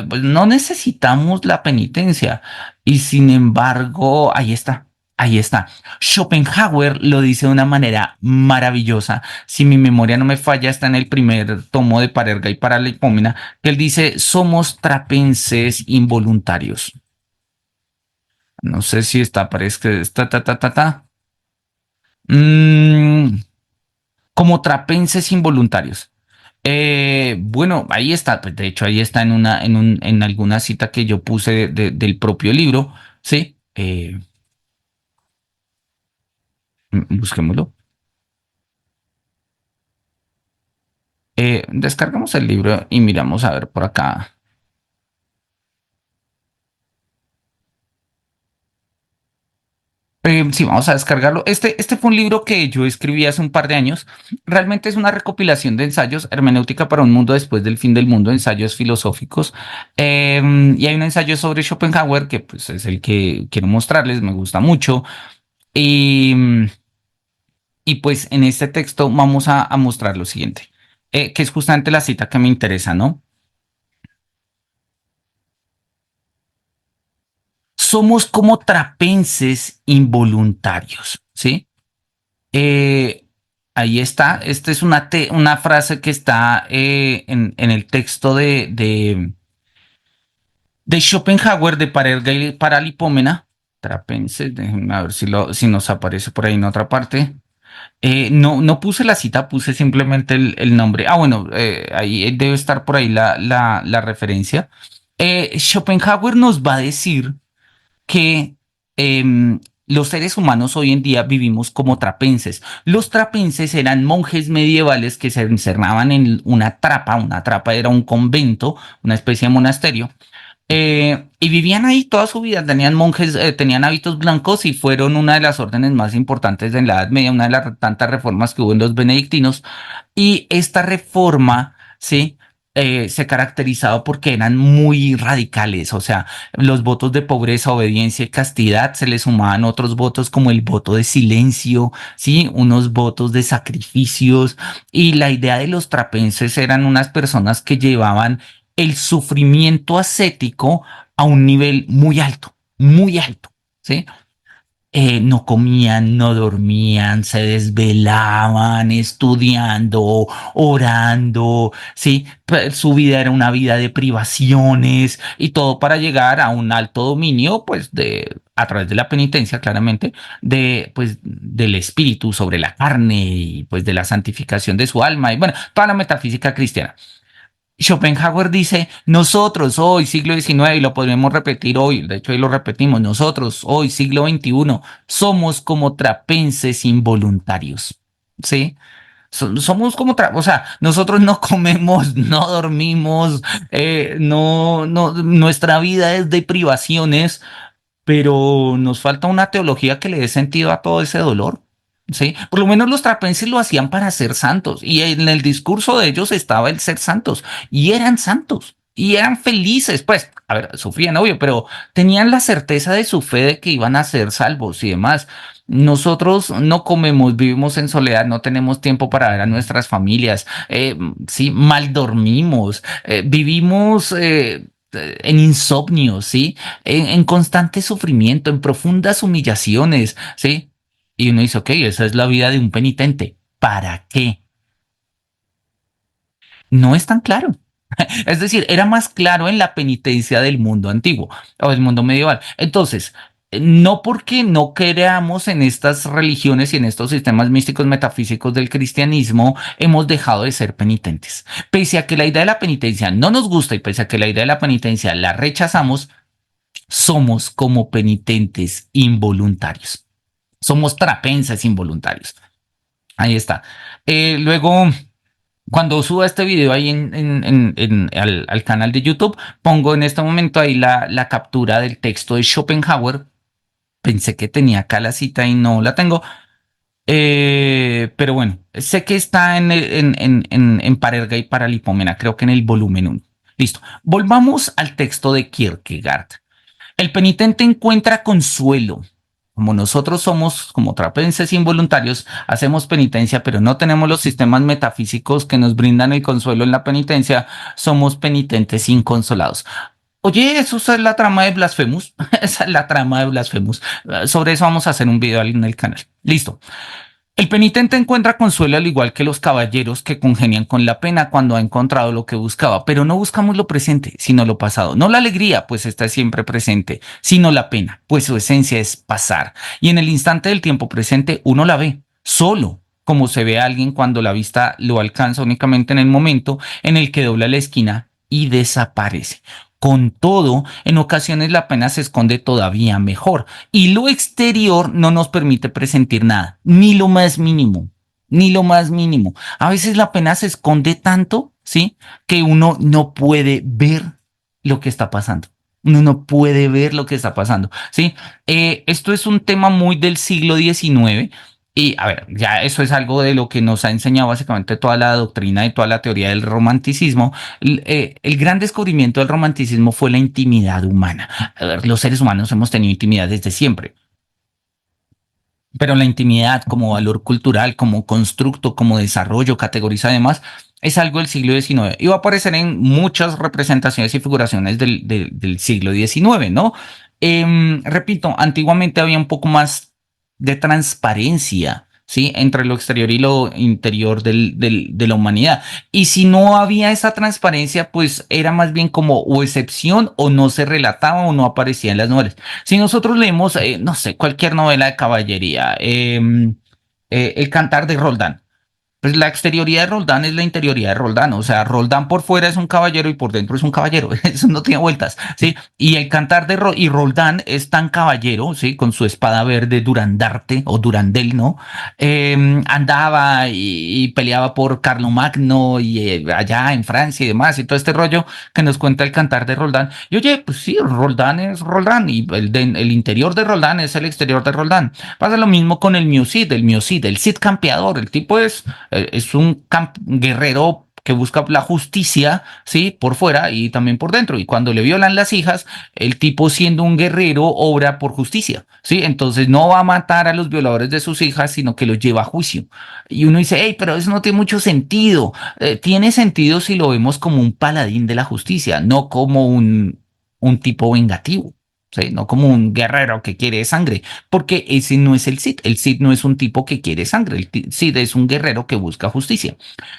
pues no necesitamos la penitencia. Y sin embargo, ahí está. Ahí está. Schopenhauer lo dice de una manera maravillosa. Si mi memoria no me falla, está en el primer tomo de Parerga y Paralipómena, que él dice, somos trapenses involuntarios. No sé si está, parece que está, ta. Mm, como trapenses involuntarios. Bueno, ahí está, pues de hecho ahí está en alguna cita que yo puse del propio libro, ¿sí? Busquémoslo. Descargamos el libro y miramos a ver por acá. Sí, vamos a descargarlo. Este fue un libro que yo escribí hace un par de años. Realmente es una recopilación de ensayos, hermenéutica para un mundo después del fin del mundo, ensayos filosóficos. Y hay un ensayo sobre Schopenhauer que pues, es el que quiero mostrarles, me gusta mucho. Y, y pues en este texto vamos a mostrar lo siguiente, que es justamente la cita que me interesa, ¿no? Somos como trapenses involuntarios, ¿sí? Eh, ahí está. Esta es una frase que está en el texto de Schopenhauer de Parerga y Paralipómena. Trapense, déjenme a ver si nos aparece por ahí en otra parte. No puse la cita, puse simplemente el nombre. Ah, bueno, ahí debe estar por ahí la referencia. Schopenhauer nos va a decir que los seres humanos hoy en día vivimos como trapenses. Los trapenses eran monjes medievales que se encerraban en una trapa era un convento, una especie de monasterio, y vivían ahí toda su vida, tenían monjes, tenían hábitos blancos y fueron una de las órdenes más importantes de la Edad Media, una de las tantas reformas que hubo en los benedictinos. Y esta reforma, ¿sí? Se caracterizaba porque eran muy radicales, o sea, los votos de pobreza, obediencia y castidad se les sumaban otros votos como el voto de silencio, ¿sí? Unos votos de sacrificios y la idea de los trapenses eran unas personas que llevaban el sufrimiento ascético a un nivel muy alto, ¿sí? No comían, no dormían, se desvelaban estudiando, orando, ¿sí? Su vida era una vida de privaciones y todo para llegar a un alto dominio, pues, a través de la penitencia, claramente, pues, del espíritu sobre la carne y, pues, de la santificación de su alma y, bueno, toda la metafísica cristiana. Schopenhauer dice, nosotros hoy, siglo XIX, y lo podemos repetir hoy, de hecho hoy lo repetimos, nosotros hoy, siglo XXI, somos como trapenses involuntarios, ¿sí? Somos como, o sea, nosotros no comemos, no dormimos, nuestra vida es de privaciones, pero nos falta una teología que le dé sentido a todo ese dolor. Sí, por lo menos los trapenses lo hacían para ser santos y en el discurso de ellos estaba el ser santos y eran santos y eran felices, pues, a ver, sufrían, obvio, pero tenían la certeza de su fe de que iban a ser salvos y demás. Nosotros no comemos, vivimos en soledad, no tenemos tiempo para ver a nuestras familias, sí, mal dormimos, vivimos en insomnio, sí, en constante sufrimiento, en profundas humillaciones, ¿sí? Y uno dice, ok, esa es la vida de un penitente. ¿Para qué? No es tan claro. Es decir, era más claro en la penitencia del mundo antiguo o del mundo medieval. Entonces, no porque no creamos en estas religiones y en estos sistemas místicos metafísicos del cristianismo, hemos dejado de ser penitentes. Pese a que la idea de la penitencia no nos gusta y pese a que la idea de la penitencia la rechazamos, somos como penitentes involuntarios. Somos trapenses involuntarios. Ahí está. Luego, cuando suba este video ahí al canal de YouTube, pongo en este momento ahí la captura del texto de Schopenhauer. Pensé que tenía acá la cita y no la tengo. Pero bueno, sé que está en Parerga y Paralipómena, creo que en el volumen 1. Listo. Volvamos al texto de Kierkegaard. El penitente encuentra consuelo. Como nosotros somos como trapenses involuntarios, hacemos penitencia, pero no tenemos los sistemas metafísicos que nos brindan el consuelo en la penitencia, somos penitentes inconsolados. Oye, eso es la trama de Blasphemous. Esa es la trama de Blasphemous. Sobre eso vamos a hacer un video en el canal. Listo. El penitente encuentra consuelo al igual que los caballeros que congenian con la pena cuando ha encontrado lo que buscaba, pero no buscamos lo presente, sino lo pasado. No la alegría, pues está siempre presente, sino la pena, pues su esencia es pasar. Y en el instante del tiempo presente uno la ve, solo, como se ve a alguien cuando la vista lo alcanza únicamente en el momento en el que dobla la esquina y desaparece. Con todo, en ocasiones la pena se esconde todavía mejor y lo exterior no nos permite presentir nada, ni lo más mínimo, ni lo más mínimo. A veces la pena se esconde tanto, ¿sí? Que uno no puede ver lo que está pasando. Uno no puede ver lo que está pasando, ¿sí? Esto es un tema muy del siglo XIX. Y a ver, ya eso es algo de lo que nos ha enseñado básicamente toda la doctrina y toda la teoría del romanticismo. El gran descubrimiento del romanticismo fue la intimidad humana. A ver, los seres humanos hemos tenido intimidad desde siempre, pero la intimidad como valor cultural, como constructo, como desarrollo, categoriza además, es algo del siglo XIX y va a aparecer en muchas representaciones y figuraciones del siglo XIX, ¿no? Repito, antiguamente había un poco más de transparencia, ¿sí? Entre lo exterior y lo interior de la humanidad. Y si no había esa transparencia, pues era más bien como o excepción o no se relataba o no aparecía en las novelas. Si nosotros leemos, no sé, cualquier novela de caballería, El Cantar de Roldán, pues la exterioridad de Roldán es la interioridad de Roldán, o sea, Roldán por fuera es un caballero y por dentro es un caballero, eso no tiene vueltas, ¿sí? Y el cantar y Roldán es tan caballero, ¿sí? Con su espada verde Durandarte o Durandel, ¿no? Andaba y peleaba por Carlomagno y allá en Francia y demás, y todo este rollo que nos cuenta el cantar de Roldán. Y oye, pues sí, Roldán es Roldán y el interior de Roldán es el exterior de Roldán. Pasa lo mismo con el Miocid, el Cid campeador, el tipo es un guerrero que busca la justicia, ¿sí? Por fuera y también por dentro. Y cuando le violan las hijas, el tipo siendo un guerrero obra por justicia, ¿sí? Entonces no va a matar a los violadores de sus hijas, sino que los lleva a juicio. Y uno dice, hey, pero eso no tiene mucho sentido. Tiene sentido si lo vemos como un paladín de la justicia, no como un tipo vengativo. ¿sí? No como un guerrero que quiere sangre, porque ese no es el Cid. El Cid no es un tipo que quiere sangre, Cid es un guerrero que busca justicia.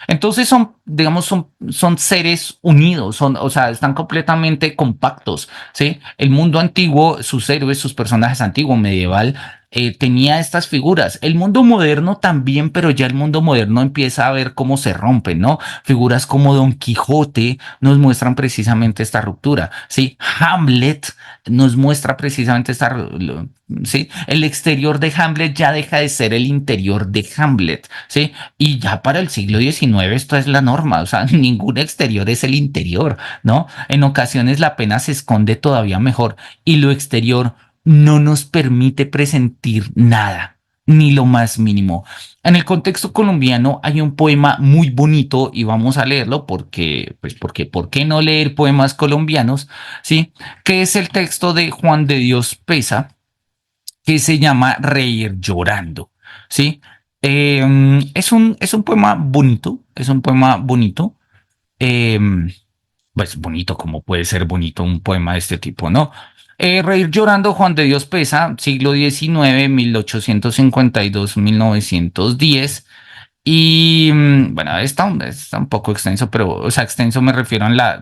Entonces son, digamos, son seres unidos, o sea, están completamente compactos, ¿sí? El mundo antiguo, sus héroes, sus personajes antiguos, medieval, tenía estas figuras. El mundo moderno también, pero ya el mundo moderno empieza a ver cómo se rompen, ¿no? Figuras como Don Quijote nos muestran precisamente esta ruptura, ¿sí? Hamlet nos muestra precisamente ¿sí? El exterior de Hamlet ya deja de ser el interior de Hamlet, ¿sí? Y ya para el siglo XIX esto es la norma, o sea, ningún exterior es el interior, ¿no? En ocasiones la pena se esconde todavía mejor y lo exterior no nos permite presentir nada, ni lo más mínimo. En el contexto colombiano hay un poema muy bonito y vamos a leerlo porque, ¿por qué no leer poemas colombianos? ¿Sí? Que es el texto de Juan de Dios Pesa, que se llama Reír llorando, ¿sí? Es un poema bonito, es un poema bonito, eh, pues bonito como puede ser bonito un poema de este tipo, ¿no? Reír llorando, Juan de Dios Pesa, siglo XIX, 1852-1910. Y bueno, está un poco extenso, pero, o sea, extenso me refiero a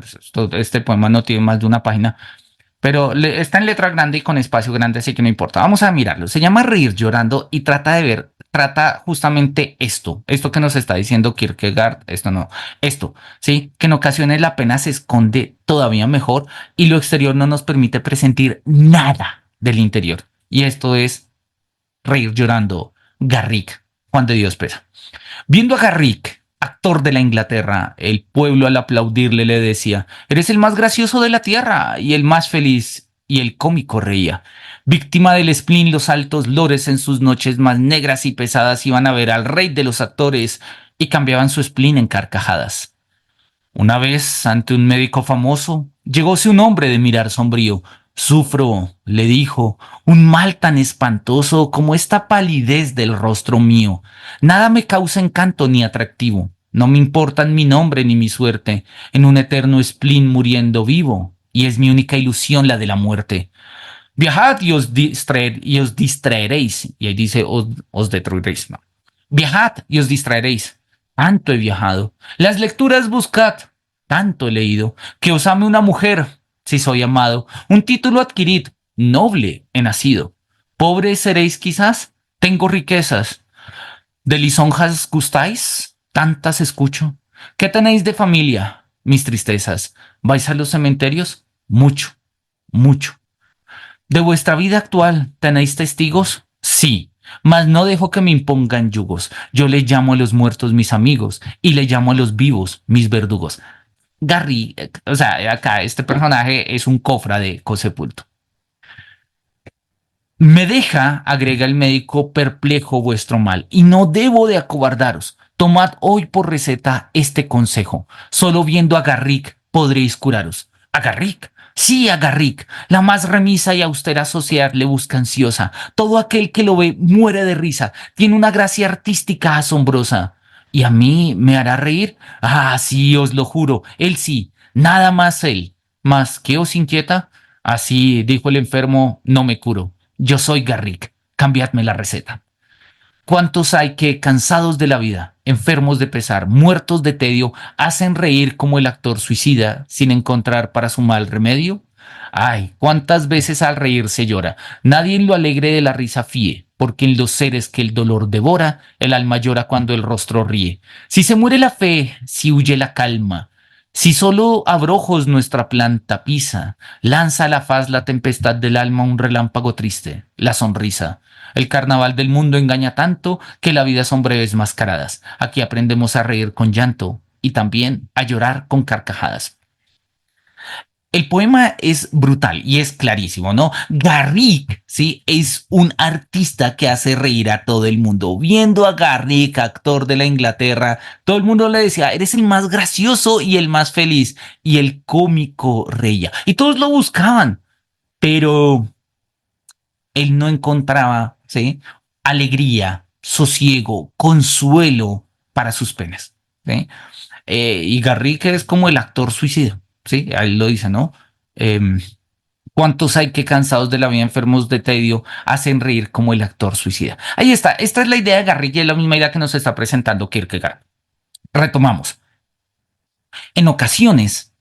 este poema no tiene más de una página, pero está en letra grande y con espacio grande, así que no importa. Vamos a mirarlo. Se llama Reír llorando y trata justamente esto que nos está diciendo Kierkegaard, esto no, esto, ¿sí? Que en ocasiones la pena se esconde todavía mejor y lo exterior no nos permite presentir nada del interior. Y esto es Reír llorando, Garrick, Juan de Dios Pesa. Viendo a Garrick, actor de la Inglaterra, el pueblo al aplaudirle le decía: eres el más gracioso de la tierra y el más feliz. Y el cómico reía. Víctima del spleen, los altos lores en sus noches más negras y pesadas iban a ver al rey de los actores y cambiaban su spleen en carcajadas. Una vez, ante un médico famoso, llegóse un hombre de mirar sombrío. Sufro, le dijo, un mal tan espantoso como esta palidez del rostro mío. Nada me causa encanto ni atractivo. No me importan mi nombre ni mi suerte. En un eterno spleen muriendo vivo. Y es mi única ilusión la de la muerte. Viajad y os distraeréis. Y ahí dice, os destruiréis. No. Viajad y os distraeréis. Tanto he viajado. Las lecturas buscad. Tanto he leído. Que os ame una mujer, si soy amado. Un título adquirid. Noble he nacido. Pobre seréis quizás. Tengo riquezas. ¿De lisonjas gustáis? Tantas escucho. ¿Qué tenéis de familia? Mis tristezas. ¿Vais a los cementerios? Mucho, mucho. ¿De vuestra vida actual tenéis testigos? Sí, mas no dejo que me impongan yugos. Yo le llamo a los muertos mis amigos y le llamo a los vivos mis verdugos. Gary, o sea, acá este personaje es un cofra de Cosepulto. Me deja, agrega el médico, perplejo vuestro mal, y no debo de acobardaros. Tomad hoy por receta este consejo. Solo viendo a Garrick podréis curaros. ¿A Garrick? Sí, a Garrick. La más remisa y austera sociedad le busca ansiosa. Todo aquel que lo ve muere de risa. Tiene una gracia artística asombrosa. ¿Y a mí me hará reír? Ah, sí, os lo juro. Él sí. Nada más él. ¿Mas qué os inquieta? Así, dijo el enfermo, no me curo. Yo soy Garrick, cambiadme la receta. ¿Cuántos hay que, cansados de la vida, enfermos de pesar, muertos de tedio, hacen reír como el actor suicida sin encontrar para su mal remedio? Ay, cuántas veces al reír se llora. Nadie en lo alegre de la risa fíe, porque en los seres que el dolor devora, el alma llora cuando el rostro ríe. Si se muere la fe, si huye la calma, si solo abrojos nuestra planta pisa, lanza a la faz la tempestad del alma un relámpago triste, la sonrisa. El carnaval del mundo engaña tanto que la vida son breves mascaradas. Aquí aprendemos a reír con llanto y también a llorar con carcajadas. El poema es brutal y es clarísimo, ¿no? Garrick, ¿sí? Es un artista que hace reír a todo el mundo. Viendo a Garrick, actor de la Inglaterra, todo el mundo le decía, eres el más gracioso y el más feliz. Y el cómico reía. Y todos lo buscaban, pero él no encontraba, ¿sí? Alegría, sosiego, consuelo para sus penas, ¿sí? Y Garrick es como el actor suicida, ¿sí? Ahí lo dice, ¿no? Eh, ¿Cuántos hay que cansados de la vida, enfermos de tedio, hacen reír como el actor suicida? Ahí está. Esta es la idea de Garriga y es la misma idea que nos está presentando Kierkegaard. Retomamos. En ocasiones,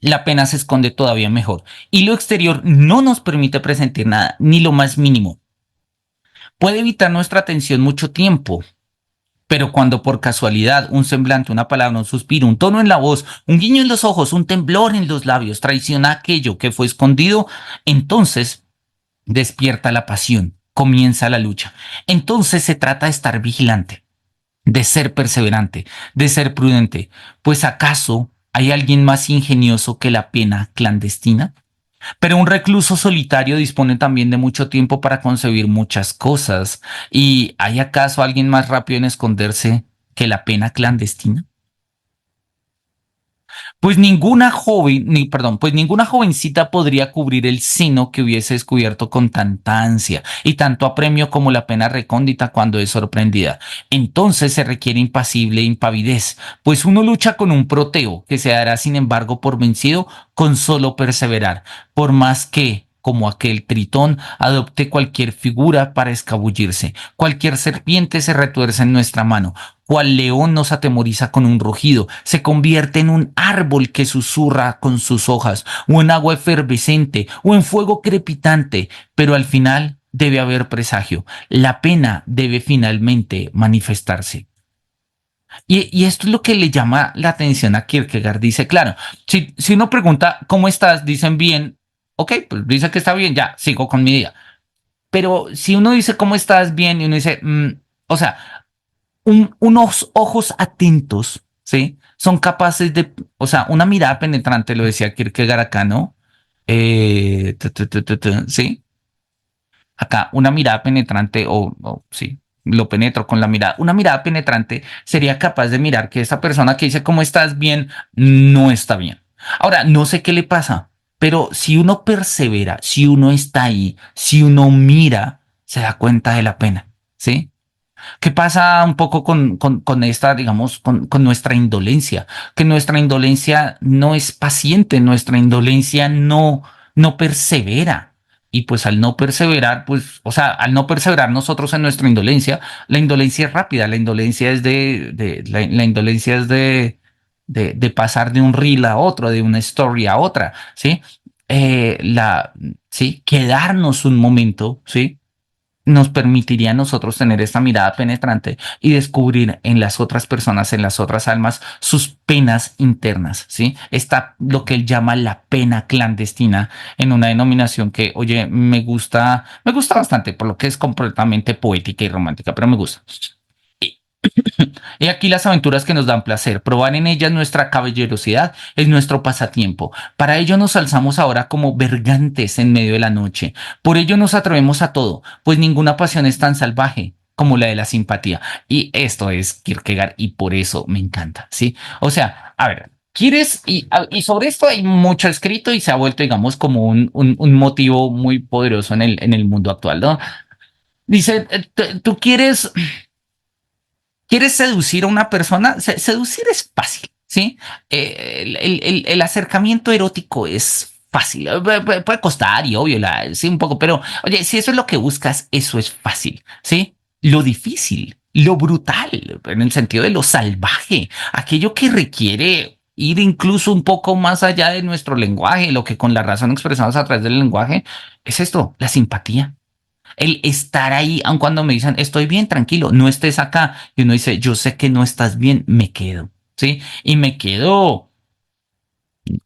la pena se esconde todavía mejor y lo exterior no nos permite presentir nada, ni lo más mínimo. Puede evitar nuestra atención mucho tiempo, pero cuando por casualidad un semblante, una palabra, un suspiro, un tono en la voz, un guiño en los ojos, un temblor en los labios traiciona aquello que fue escondido, entonces despierta la pasión, comienza la lucha. Entonces se trata de estar vigilante, de ser perseverante, de ser prudente, pues ¿acaso hay alguien más ingenioso que la pena clandestina? Pero un recluso solitario dispone también de mucho tiempo para concebir muchas cosas. ¿Y hay acaso alguien más rápido en esconderse que la pena clandestina? Pues ninguna joven, ni perdón, pues ninguna jovencita podría cubrir el seno que hubiese descubierto con tanta ansia y tanto apremio como la pena recóndita cuando es sorprendida. Entonces se requiere impasible impavidez, pues uno lucha con un proteo que se dará sin embargo por vencido con solo perseverar, por más que como aquel tritón, adopte cualquier figura para escabullirse. Cualquier serpiente se retuerce en nuestra mano, cual león nos atemoriza con un rugido, se convierte en un árbol que susurra con sus hojas, o en agua efervescente, o en fuego crepitante, pero al final debe haber presagio. La pena debe finalmente manifestarse. Y esto es lo que le llama la atención a Kierkegaard. Dice, claro, si uno pregunta, ¿cómo estás? Dicen bien, ok, pues dice que está bien, ya, sigo con mi día. Pero si uno dice, ¿cómo estás? Bien, y uno dice, o sea, unos ojos atentos, ¿sí? Son capaces de, o sea, una mirada penetrante, lo decía Kierkegaard acá, ¿no? ¿Sí? Acá, una mirada penetrante, o sí, lo penetro con la mirada. Una mirada penetrante sería capaz de mirar que esa persona que dice, ¿cómo estás bien? No está bien. Ahora, no sé qué le pasa, pero si uno persevera, si uno está ahí, si uno mira, se da cuenta de la pena, ¿sí? ¿Qué pasa un poco con esta, digamos, con nuestra indolencia? Que nuestra indolencia no es paciente, nuestra indolencia no persevera. Y pues al no perseverar, pues, o sea, al no perseverar nosotros en nuestra indolencia, la indolencia es rápida, la indolencia es la indolencia es de pasar de un reel a otro, de una story a otra, ¿sí? Sí, quedarnos un momento, ¿sí? Nos permitiría a nosotros tener esta mirada penetrante y descubrir en las otras personas, en las otras almas, sus penas internas, ¿sí? Está lo que él llama la pena clandestina en una denominación que, oye, me gusta bastante, por lo que es completamente poética y romántica, pero me gusta. He aquí las aventuras que nos dan placer. Probar en ellas nuestra caballerosidad es nuestro pasatiempo. Para ello nos alzamos ahora como bergantes en medio de la noche. Por ello nos atrevemos a todo, pues ninguna pasión es tan salvaje como la de la simpatía. Y esto es Kierkegaard y por eso me encanta, ¿sí? O sea, a ver. ¿Quieres? Y sobre esto hay mucho escrito y se ha vuelto, digamos, como un motivo muy poderoso en el mundo actual, ¿no? Dice, tú quieres ¿quieres seducir a una persona? Seducir es fácil, ¿sí? El acercamiento erótico es fácil. Puede costar y obvio, sí, un poco, pero oye, si eso es lo que buscas, eso es fácil, ¿sí? Lo difícil, lo brutal, en el sentido de lo salvaje, aquello que requiere ir incluso un poco más allá de nuestro lenguaje, lo que con la razón expresamos a través del lenguaje, es esto, la simpatía, el estar ahí, aun cuando me dicen, estoy bien, tranquilo, no estés acá. Y uno dice, yo sé que no estás bien, me quedo, ¿sí? Y me quedo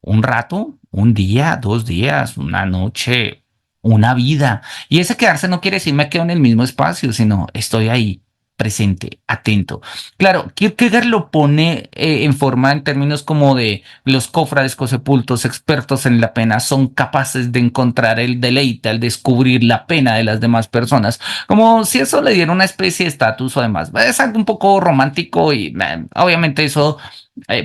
un rato, un día, 2 días, una noche, una vida. Y ese quedarse no quiere decir me quedo en el mismo espacio, sino estoy ahí, presente, atento. Claro, Kierkegaard lo pone en forma en términos como de los cofrades cosepultos, expertos en la pena, son capaces de encontrar el deleite al descubrir la pena de las demás personas, como si eso le diera una especie de estatus o demás. Es algo un poco romántico y obviamente eso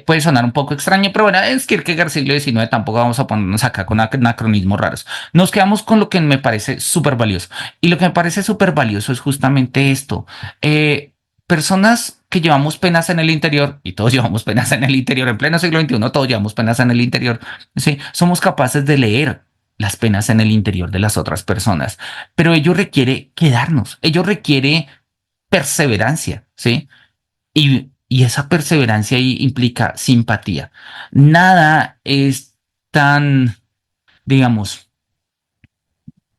puede sonar un poco extraño, pero bueno, es Kierkegaard siglo XIX, tampoco vamos a ponernos acá con anacronismos raros. Nos quedamos con lo que me parece súper valioso. Y lo que me parece súper valioso es justamente esto. Personas que llevamos penas en el interior, y todos llevamos penas en el interior, en pleno siglo XXI todos llevamos penas en el interior, ¿sí? Somos capaces de leer. las penas en el interior de las otras personas. Pero ello requiere quedarnos, ello requiere perseverancia, ¿sí? Y esa perseverancia ahí implica simpatía. Nada es tan, digamos,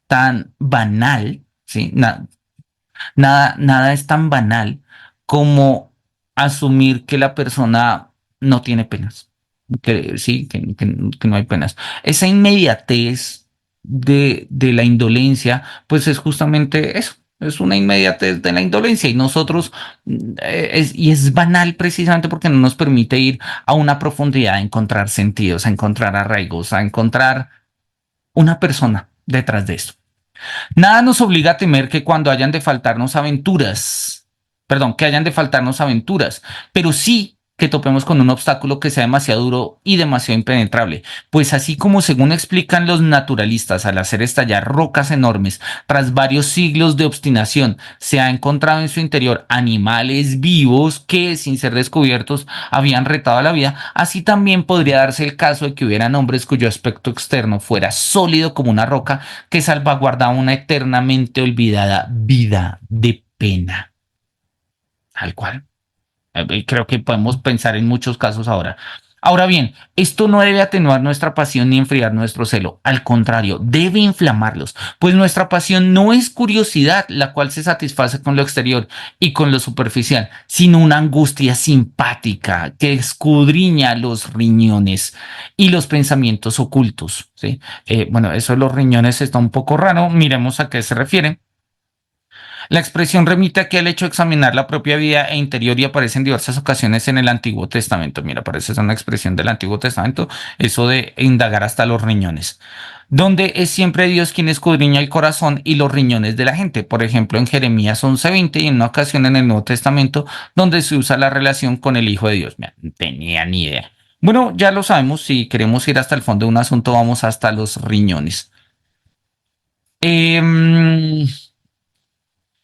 tan banal, ¿sí? Nada es tan banal como asumir que la persona no tiene penas, que sí, que no hay penas. Esa inmediatez de la indolencia, pues es justamente eso. Es una inmediatez de la indolencia y nosotros, y es banal precisamente porque no nos permite ir a una profundidad, a encontrar sentidos, a encontrar arraigos, a encontrar una persona detrás de esto. Nada nos obliga a temer que cuando hayan de faltarnos aventuras, perdón, que hayan de faltarnos aventuras, pero sí que topemos con un obstáculo que sea demasiado duro y demasiado impenetrable, pues así como según explican los naturalistas, al hacer estallar rocas enormes, tras varios siglos de obstinación, se ha encontrado en su interior animales vivos que, sin ser descubiertos, habían retado a la vida, así también podría darse el caso de que hubieran hombres cuyo aspecto externo fuera sólido como una roca, que salvaguarda una eternamente olvidada vida de pena. Tal cual. Creo que podemos pensar en muchos casos ahora. Ahora bien, esto no debe atenuar nuestra pasión ni enfriar nuestro celo. Al contrario, debe inflamarlos, pues nuestra pasión no es curiosidad, la cual se satisface con lo exterior y con lo superficial, sino una angustia simpática que escudriña los riñones y los pensamientos ocultos. ¿Sí? Bueno, eso de los riñones está un poco raro. Miremos a qué se refiere. La expresión remite aquí al hecho de examinar la propia vida e interior y aparece en diversas ocasiones en el Antiguo Testamento. Mira, parece ser una expresión del Antiguo Testamento, eso de indagar hasta los riñones, donde es siempre Dios quien escudriña el corazón y los riñones de la gente. Por ejemplo, en Jeremías 11:20 y en una ocasión en el Nuevo Testamento, donde se usa la relación con el Hijo de Dios. Mira, no tenía ni idea. Bueno, ya lo sabemos, si queremos ir hasta el fondo de un asunto, vamos hasta los riñones. Eh,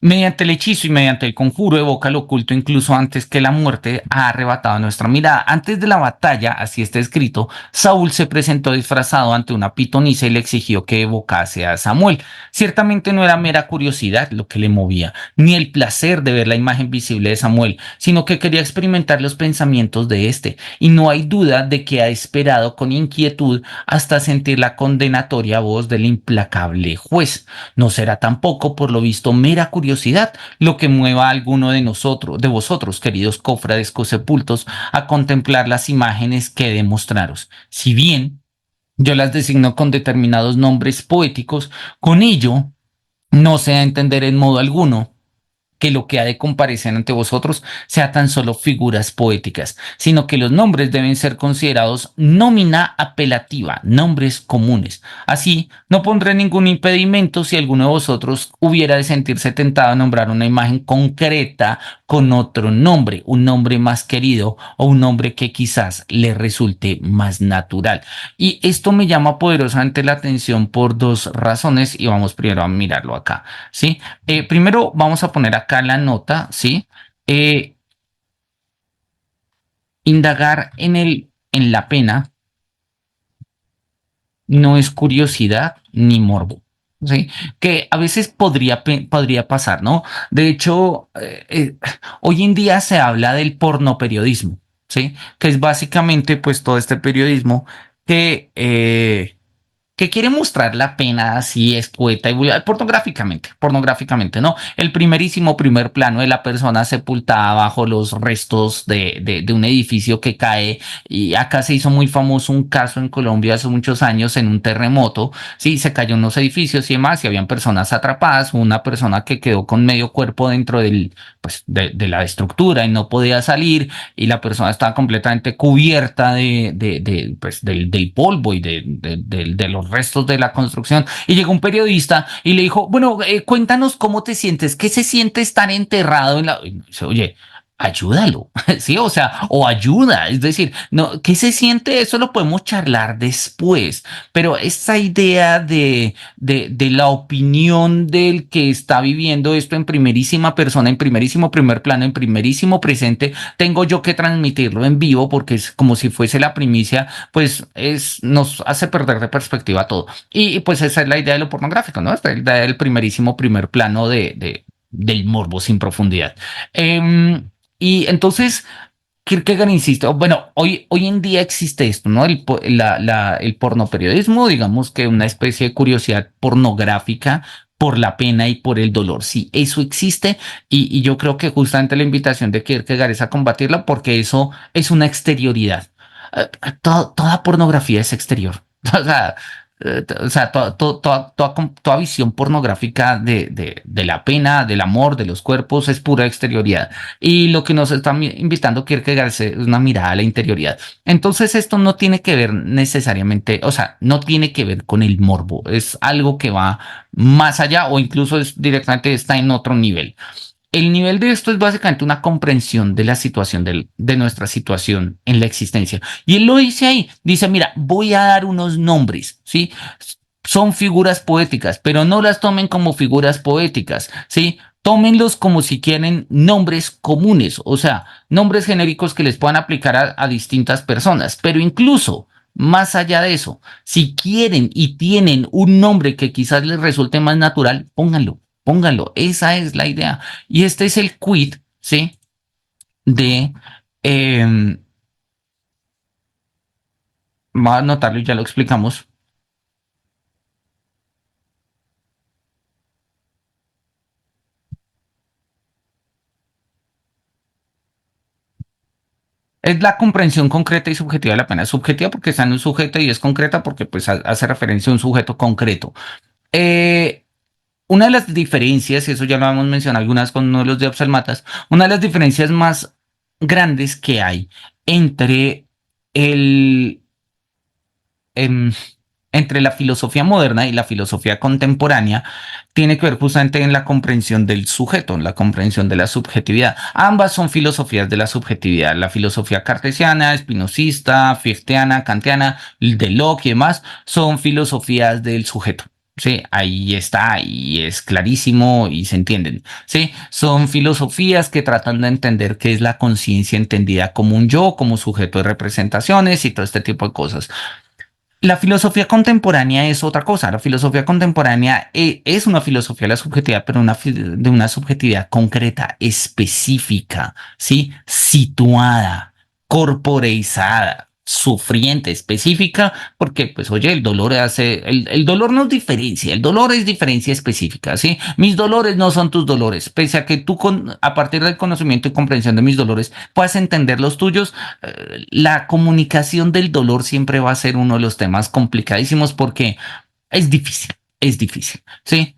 Mediante el hechizo y mediante el conjuro evoca lo oculto incluso antes que la muerte ha arrebatado nuestra mirada. Antes de la batalla, así está escrito, Saúl se presentó disfrazado ante una pitonisa y le exigió que evocase a Samuel. Ciertamente no era mera curiosidad lo que le movía, ni el placer de ver la imagen visible de Samuel, sino que quería experimentar los pensamientos de éste. Y no hay duda de que ha esperado con inquietud hasta sentir la condenatoria voz del implacable juez. No será tampoco, por lo visto, mera curiosidad lo que mueva a alguno de nosotros, de vosotros, queridos cofrades cosepultos, a contemplar las imágenes que he de mostraros. Si bien yo las designo con determinados nombres poéticos, con ello no se da a entender en modo alguno que lo que ha de comparecer ante vosotros sea tan solo figuras poéticas, sino que los nombres deben ser considerados nómina apelativa, nombres comunes. Así, no pondré ningún impedimento si alguno de vosotros hubiera de sentirse tentado a nombrar una imagen concreta con otro nombre, un nombre más querido o un nombre que quizás le resulte más natural. Y esto me llama poderosamente la atención por dos razones y vamos primero a mirarlo acá, ¿sí? Primero vamos a poner acá la nota, ¿sí? Eh, Indagar en la pena no es curiosidad ni morbo, ¿sí? Que a veces podría pasar, ¿no? De hecho, hoy en día se habla del pornoperiodismo, ¿sí? Que es básicamente pues todo este periodismo que que quiere mostrar la pena así escueta y vulgar, pornográficamente, ¿no? El primer plano de la persona sepultada bajo los restos de un edificio que cae. Y acá se hizo muy famoso un caso en Colombia hace muchos años en un terremoto, sí, se cayó unos edificios y demás y habían personas atrapadas, una persona que quedó con medio cuerpo dentro pues, de la estructura y no podía salir y la persona estaba completamente cubierta pues, del polvo y de los restos de la construcción. Y llegó un periodista y le dijo, bueno, cuéntanos cómo te sientes, qué se siente estar enterrado en la... Y dice, oye, ayúdalo, ¿sí? O sea, o ayuda, es decir, no, ¿qué se siente? Eso lo podemos charlar después, pero esa idea de la opinión del que está viviendo esto en primerísima persona, en primerísimo primer plano, en primerísimo presente, tengo yo que transmitirlo en vivo porque es como si fuese la primicia, pues nos hace perder de perspectiva todo. Pues esa es la idea de lo pornográfico, ¿no? Esta es la idea del primerísimo primer plano del morbo sin profundidad. Em, y entonces, Kierkegaard insiste, bueno, hoy en día existe esto, ¿no? El pornoperiodismo, digamos que una especie de curiosidad pornográfica por la pena y por el dolor. Sí, eso existe y yo creo que justamente la invitación de Kierkegaard es a combatirla porque eso es una exterioridad. Toda pornografía es exterior. O sea, toda visión pornográfica de la pena, del amor, de los cuerpos es pura exterioridad. Y lo que nos está invitando Kierkegaard es una mirada a la interioridad. Entonces esto no tiene que ver necesariamente, o sea, no tiene que ver con el morbo, es algo que va más allá o incluso es directamente está en otro nivel. El nivel de esto es básicamente una comprensión de la situación, de nuestra situación en la existencia. Y él lo dice ahí, dice, mira, voy a dar unos nombres, ¿sí? Son figuras poéticas, pero no las tomen como figuras poéticas, ¿sí? Tómenlos como si quieren nombres comunes, o sea, nombres genéricos que les puedan aplicar a distintas personas, pero incluso más allá de eso, si quieren y tienen un nombre que quizás les resulte más natural, pónganlo, pónganlo, esa es la idea. Y este es el quid, ¿sí? De, eh, va a anotarlo y ya lo explicamos. Es la comprensión concreta y subjetiva de la pena. Es subjetiva porque está en un sujeto y es concreta porque pues hace referencia a un sujeto concreto. Eh, una de las diferencias, y eso ya lo hemos mencionado algunas con uno de los de Matas, una de las diferencias más grandes que hay entre el, em, entre la filosofía moderna y la filosofía contemporánea tiene que ver justamente en la comprensión del sujeto, en la comprensión de la subjetividad. Ambas son filosofías de la subjetividad. La filosofía cartesiana, espinosista, fichtiana, kantiana, de Locke y demás, son filosofías del sujeto. Sí, ahí está, y es clarísimo y se entienden. Sí, son filosofías que tratan de entender qué es la conciencia entendida como un yo, como sujeto de representaciones y todo este tipo de cosas. La filosofía contemporánea es otra cosa. La filosofía contemporánea es una filosofía de la subjetividad, pero de una subjetividad concreta, específica, ¿sí? Situada, corporeizada, sufriente, específica, porque, pues, oye, el dolor nos diferencia, el dolor es diferencia específica, ¿sí? Mis dolores no son tus dolores, pese a que tú, a partir del conocimiento y comprensión de mis dolores, puedas entender los tuyos, la comunicación del dolor siempre va a ser uno de los temas complicadísimos porque es difícil, ¿sí?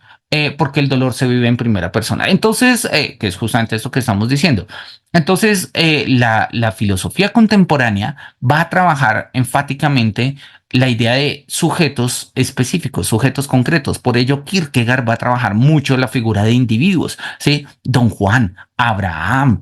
Porque el dolor se vive en primera persona. Entonces, que es justamente esto que estamos diciendo. Entonces, la filosofía contemporánea va a trabajar enfáticamente la idea de sujetos específicos, sujetos concretos. Por ello, Kierkegaard va a trabajar mucho la figura de individuos, ¿sí? Don Juan, Abraham,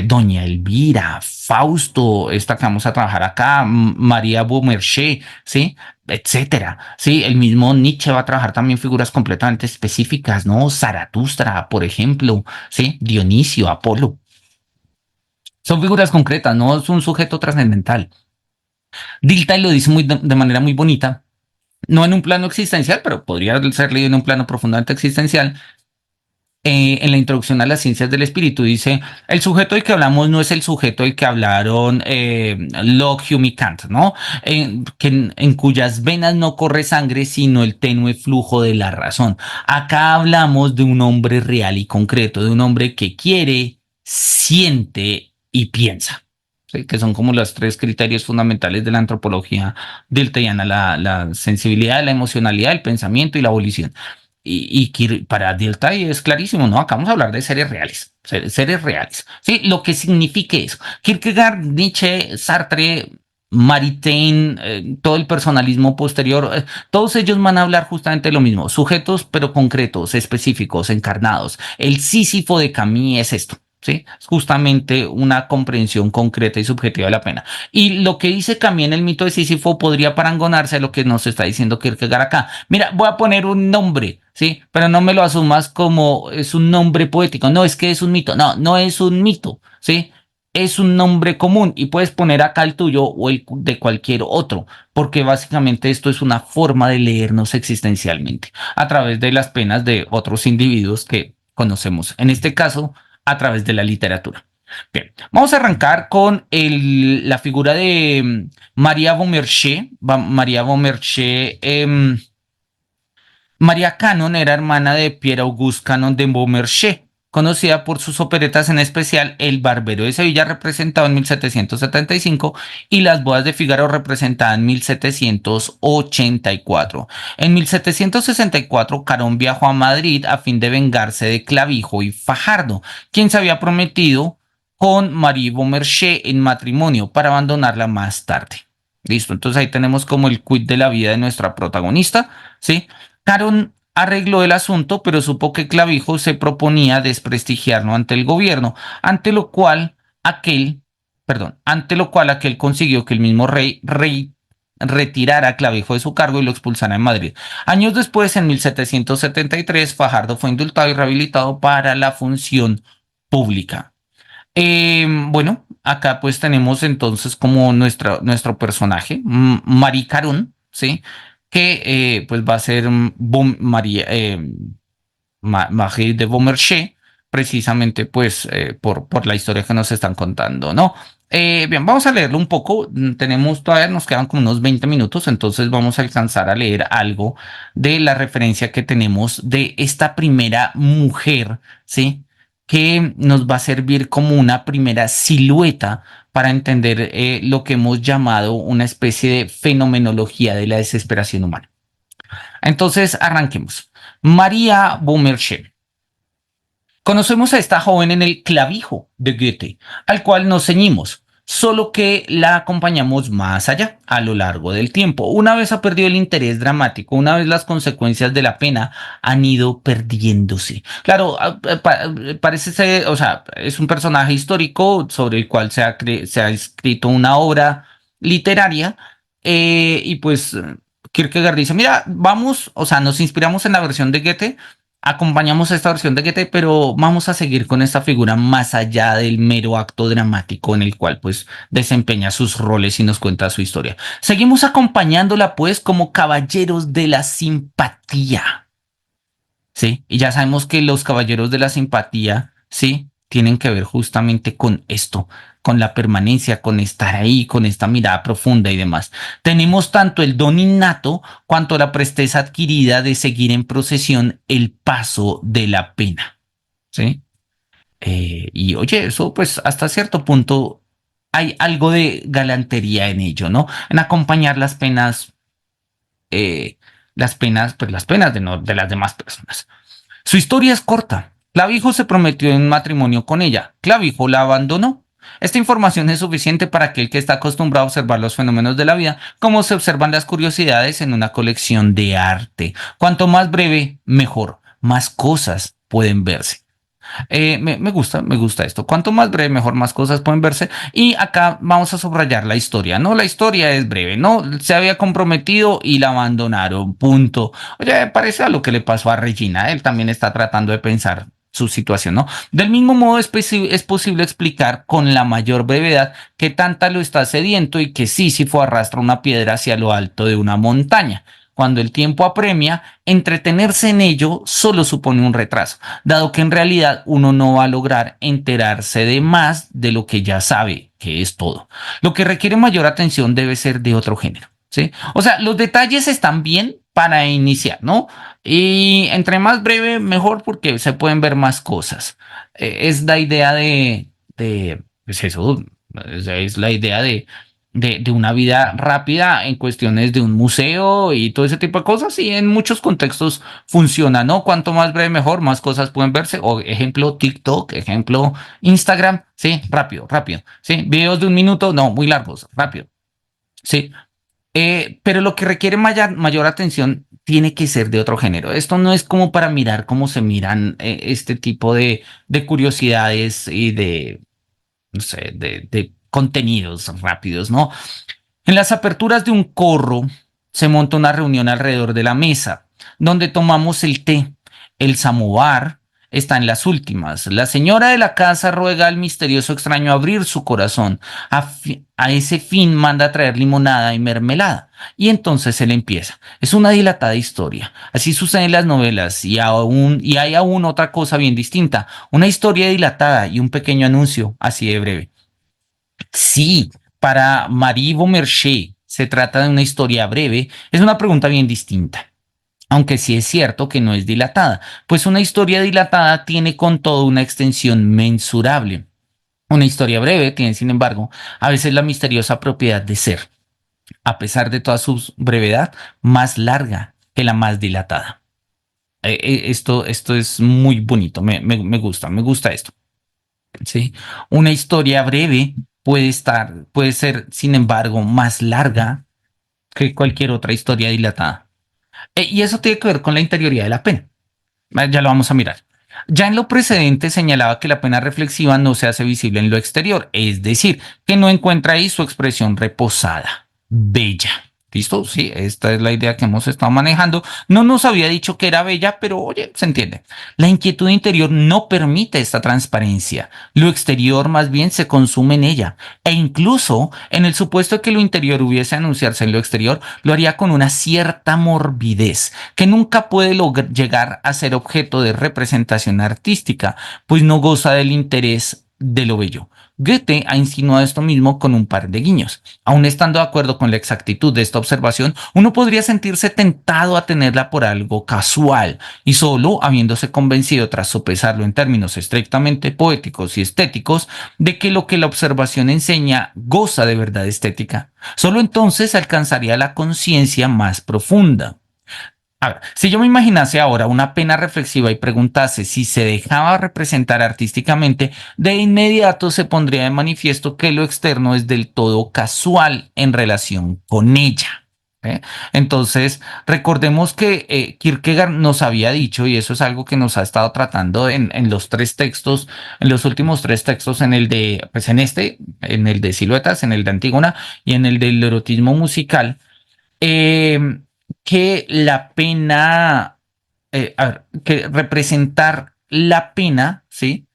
Doña Elvira, Fausto, esta que vamos a trabajar acá, María Beaumarchais, ¿sí? Etcétera. Sí, el mismo Nietzsche va a trabajar también figuras completamente específicas, ¿no? Zaratustra, por ejemplo, ¿sí? Dionisio, Apolo. Son figuras concretas, no es un sujeto trascendental. Dilthey lo dice de manera muy bonita, no en un plano existencial, pero podría ser leído en un plano profundamente existencial. En la introducción a las ciencias del espíritu dice, el sujeto del que hablamos no es el sujeto del que hablaron Locke, Hume y Kant, ¿no? En cuyas venas no corre sangre, sino el tenue flujo de la razón. Acá hablamos de un hombre real y concreto, de un hombre que quiere, siente y piensa. ¿Sí? Que son como los tres criterios fundamentales de la antropología diltheyana, la sensibilidad, la emocionalidad, el pensamiento y la volición. Para Dilthey es clarísimo, ¿no? Acá vamos a hablar de seres reales, seres reales. Sí, lo que signifique eso. Kierkegaard, Nietzsche, Sartre, Maritain, todo el personalismo posterior, todos ellos van a hablar justamente de lo mismo, sujetos pero concretos, específicos, encarnados. El Sísifo de Camus es esto. ¿sí? Es justamente una comprensión concreta y subjetiva de la pena. Y lo que dice también el mito de Sísifo podría parangonarse a lo que nos está diciendo Kierkegaard acá. Mira, voy a poner un nombre, ¿sí? Pero no me lo asumas como es un nombre poético. No, es que es un mito. No, no es un mito, ¿sí? Es un nombre común y puedes poner acá el tuyo o el de cualquier otro, porque básicamente esto es una forma de leernos existencialmente a través de las penas de otros individuos que conocemos. En este caso, a través de la literatura. Bien, vamos a arrancar con la figura de María Beaumarchais. María Beaumarchais, María Canon era hermana de Pierre Auguste Canon de Beaumarchais, conocida por sus operetas, en especial El Barbero de Sevilla, representado en 1775, y Las Bodas de Fígaro, representada en 1784. En 1764, Carón viajó a Madrid a fin de vengarse de Clavijo y Fajardo, quien se había prometido con Marie Beaumarchais en matrimonio para abandonarla más tarde. Listo, entonces ahí tenemos como el quid de la vida de nuestra protagonista, ¿sí? Caron arregló el asunto, pero supo que Clavijo se proponía desprestigiarlo ante el gobierno, aquel, ante lo cual aquel consiguió que el mismo rey retirara a Clavijo de su cargo y lo expulsara en Madrid. Años después, en 1773, Fajardo fue indultado y rehabilitado para la función pública. Bueno, acá pues tenemos entonces como nuestro personaje, Marie Caron, ¿sí? Que pues va a ser María, Marie de Beaumarchais, precisamente pues por la historia que nos están contando, ¿no? Bien, vamos a leerlo un poco. Todavía nos quedan como unos 20 minutos, entonces vamos a alcanzar a leer algo de la referencia que tenemos de esta primera mujer, ¿sí? Que nos va a servir como una primera silueta para entender lo que hemos llamado una especie de fenomenología de la desesperación humana. Entonces, arranquemos. María Beaumarchais. Conocemos a esta joven en el Clavijo de Goethe, al cual nos ceñimos, solo que la acompañamos más allá, a lo largo del tiempo. Una vez ha perdido el interés dramático, una vez las consecuencias de la pena han ido perdiéndose. Claro, parece ser, o sea, es un personaje histórico sobre el cual se ha escrito una obra literaria, y pues Kierkegaard dice, mira, vamos, o sea, nos inspiramos en la versión de Goethe, acompañamos esta versión de Goethe, pero vamos a seguir con esta figura más allá del mero acto dramático en el cual pues desempeña sus roles y nos cuenta su historia. Seguimos acompañándola pues como caballeros de la simpatía, ¿sí? Y ya sabemos que los caballeros de la simpatía, ¿sí? Tienen que ver justamente con esto, con la permanencia, con estar ahí, con esta mirada profunda y demás. Tenemos tanto el don innato cuanto la presteza adquirida de seguir en procesión el paso de la pena, ¿sí? Y oye, eso pues hasta cierto punto hay algo de galantería en ello, ¿no? En acompañar eh, pues las penas de, no, de las demás personas. Su historia es corta. Clavijo se prometió en matrimonio con ella. Clavijo la abandonó. Esta información es suficiente para aquel que está acostumbrado a observar los fenómenos de la vida, como se observan las curiosidades en una colección de arte. Cuanto más breve, mejor. Más cosas pueden verse. Me gusta esto. Cuanto más breve, mejor, más cosas pueden verse. Y acá vamos a subrayar la historia, ¿no? La historia es breve, ¿no? Se había comprometido y la abandonaron, punto. Oye, parece a lo que le pasó a Regina. Él también está tratando de pensar su situación, ¿no? Del mismo modo, es posible explicar con la mayor brevedad que Tanta lo está sediento y que Sísifo arrastra una piedra hacia lo alto de una montaña. Cuando el tiempo apremia, entretenerse en ello solo supone un retraso, dado que en realidad uno no va a lograr enterarse de más de lo que ya sabe, que es todo. Lo que requiere mayor atención debe ser de otro género, ¿sí? O sea, los detalles están bien para iniciar, ¿no? Y entre más breve, mejor porque se pueden ver más cosas. Es la idea pues eso, es la idea de una vida rápida en cuestiones de un museo y todo ese tipo de cosas, y en muchos contextos funciona, ¿no? Cuanto más breve, mejor, más cosas pueden verse. O ejemplo, TikTok, ejemplo, Instagram, sí, rápido, rápido, sí, videos de un minuto, no, muy largos, rápido, sí. Pero lo que requiere mayor atención tiene que ser de otro género. Esto no es como para mirar cómo se miran este tipo de curiosidades y de, no sé, de contenidos rápidos, ¿no? En las aperturas de un corro se monta una reunión alrededor de la mesa, donde tomamos el té. El samovar está en las últimas. La señora de la casa ruega al misterioso extraño abrir su corazón. A ese fin manda traer limonada y mermelada. Y entonces él empieza. Es una dilatada historia. Así sucede en las novelas y hay aún otra cosa bien distinta. Una historia dilatada y un pequeño anuncio así de breve. Sí, para Marie Beaumarchais se trata de una historia breve, es una pregunta bien distinta. Aunque sí es cierto que no es dilatada, pues una historia dilatada tiene con todo una extensión mensurable. Una historia breve tiene, sin embargo, a veces la misteriosa propiedad de ser, a pesar de toda su brevedad, más larga que la más dilatada. Esto es muy bonito, me gusta esto. ¿Sí? Una historia breve puede ser, sin embargo, más larga que cualquier otra historia dilatada. Y eso tiene que ver con la interioridad de la pena. Ya lo vamos a mirar. Ya en lo precedente señalaba que la pena reflexiva no se hace visible en lo exterior, es decir, que no encuentra ahí su expresión reposada, bella. ¿Listo? Sí, esta es la idea que hemos estado manejando. No nos había dicho que era bella, pero oye, se entiende. La inquietud interior no permite esta transparencia. Lo exterior más bien se consume en ella. E incluso en el supuesto de que lo interior hubiese anunciarse en lo exterior, lo haría con una cierta morbidez que nunca puede llegar a ser objeto de representación artística, pues no goza del interés de lo bello. Goethe ha insinuado esto mismo con un par de guiños. Aun estando de acuerdo con la exactitud de esta observación, uno podría sentirse tentado a tenerla por algo casual y solo habiéndose convencido tras sopesarlo en términos estrictamente poéticos y estéticos de que la observación enseña goza de verdad estética. Solo entonces alcanzaría la conciencia más profunda. A ver, si yo me imaginase ahora una pena reflexiva y preguntase si se dejaba representar artísticamente, de inmediato se pondría de manifiesto que lo externo es del todo casual en relación con ella. ¿Eh? Entonces, recordemos que Kierkegaard nos había dicho, y eso es algo que nos ha estado tratando en los tres textos, en los últimos tres textos, en el de, pues en el de Siluetas, en el de Antígona y en el del erotismo musical, eh, que la pena, que representar la pena, ¿sí?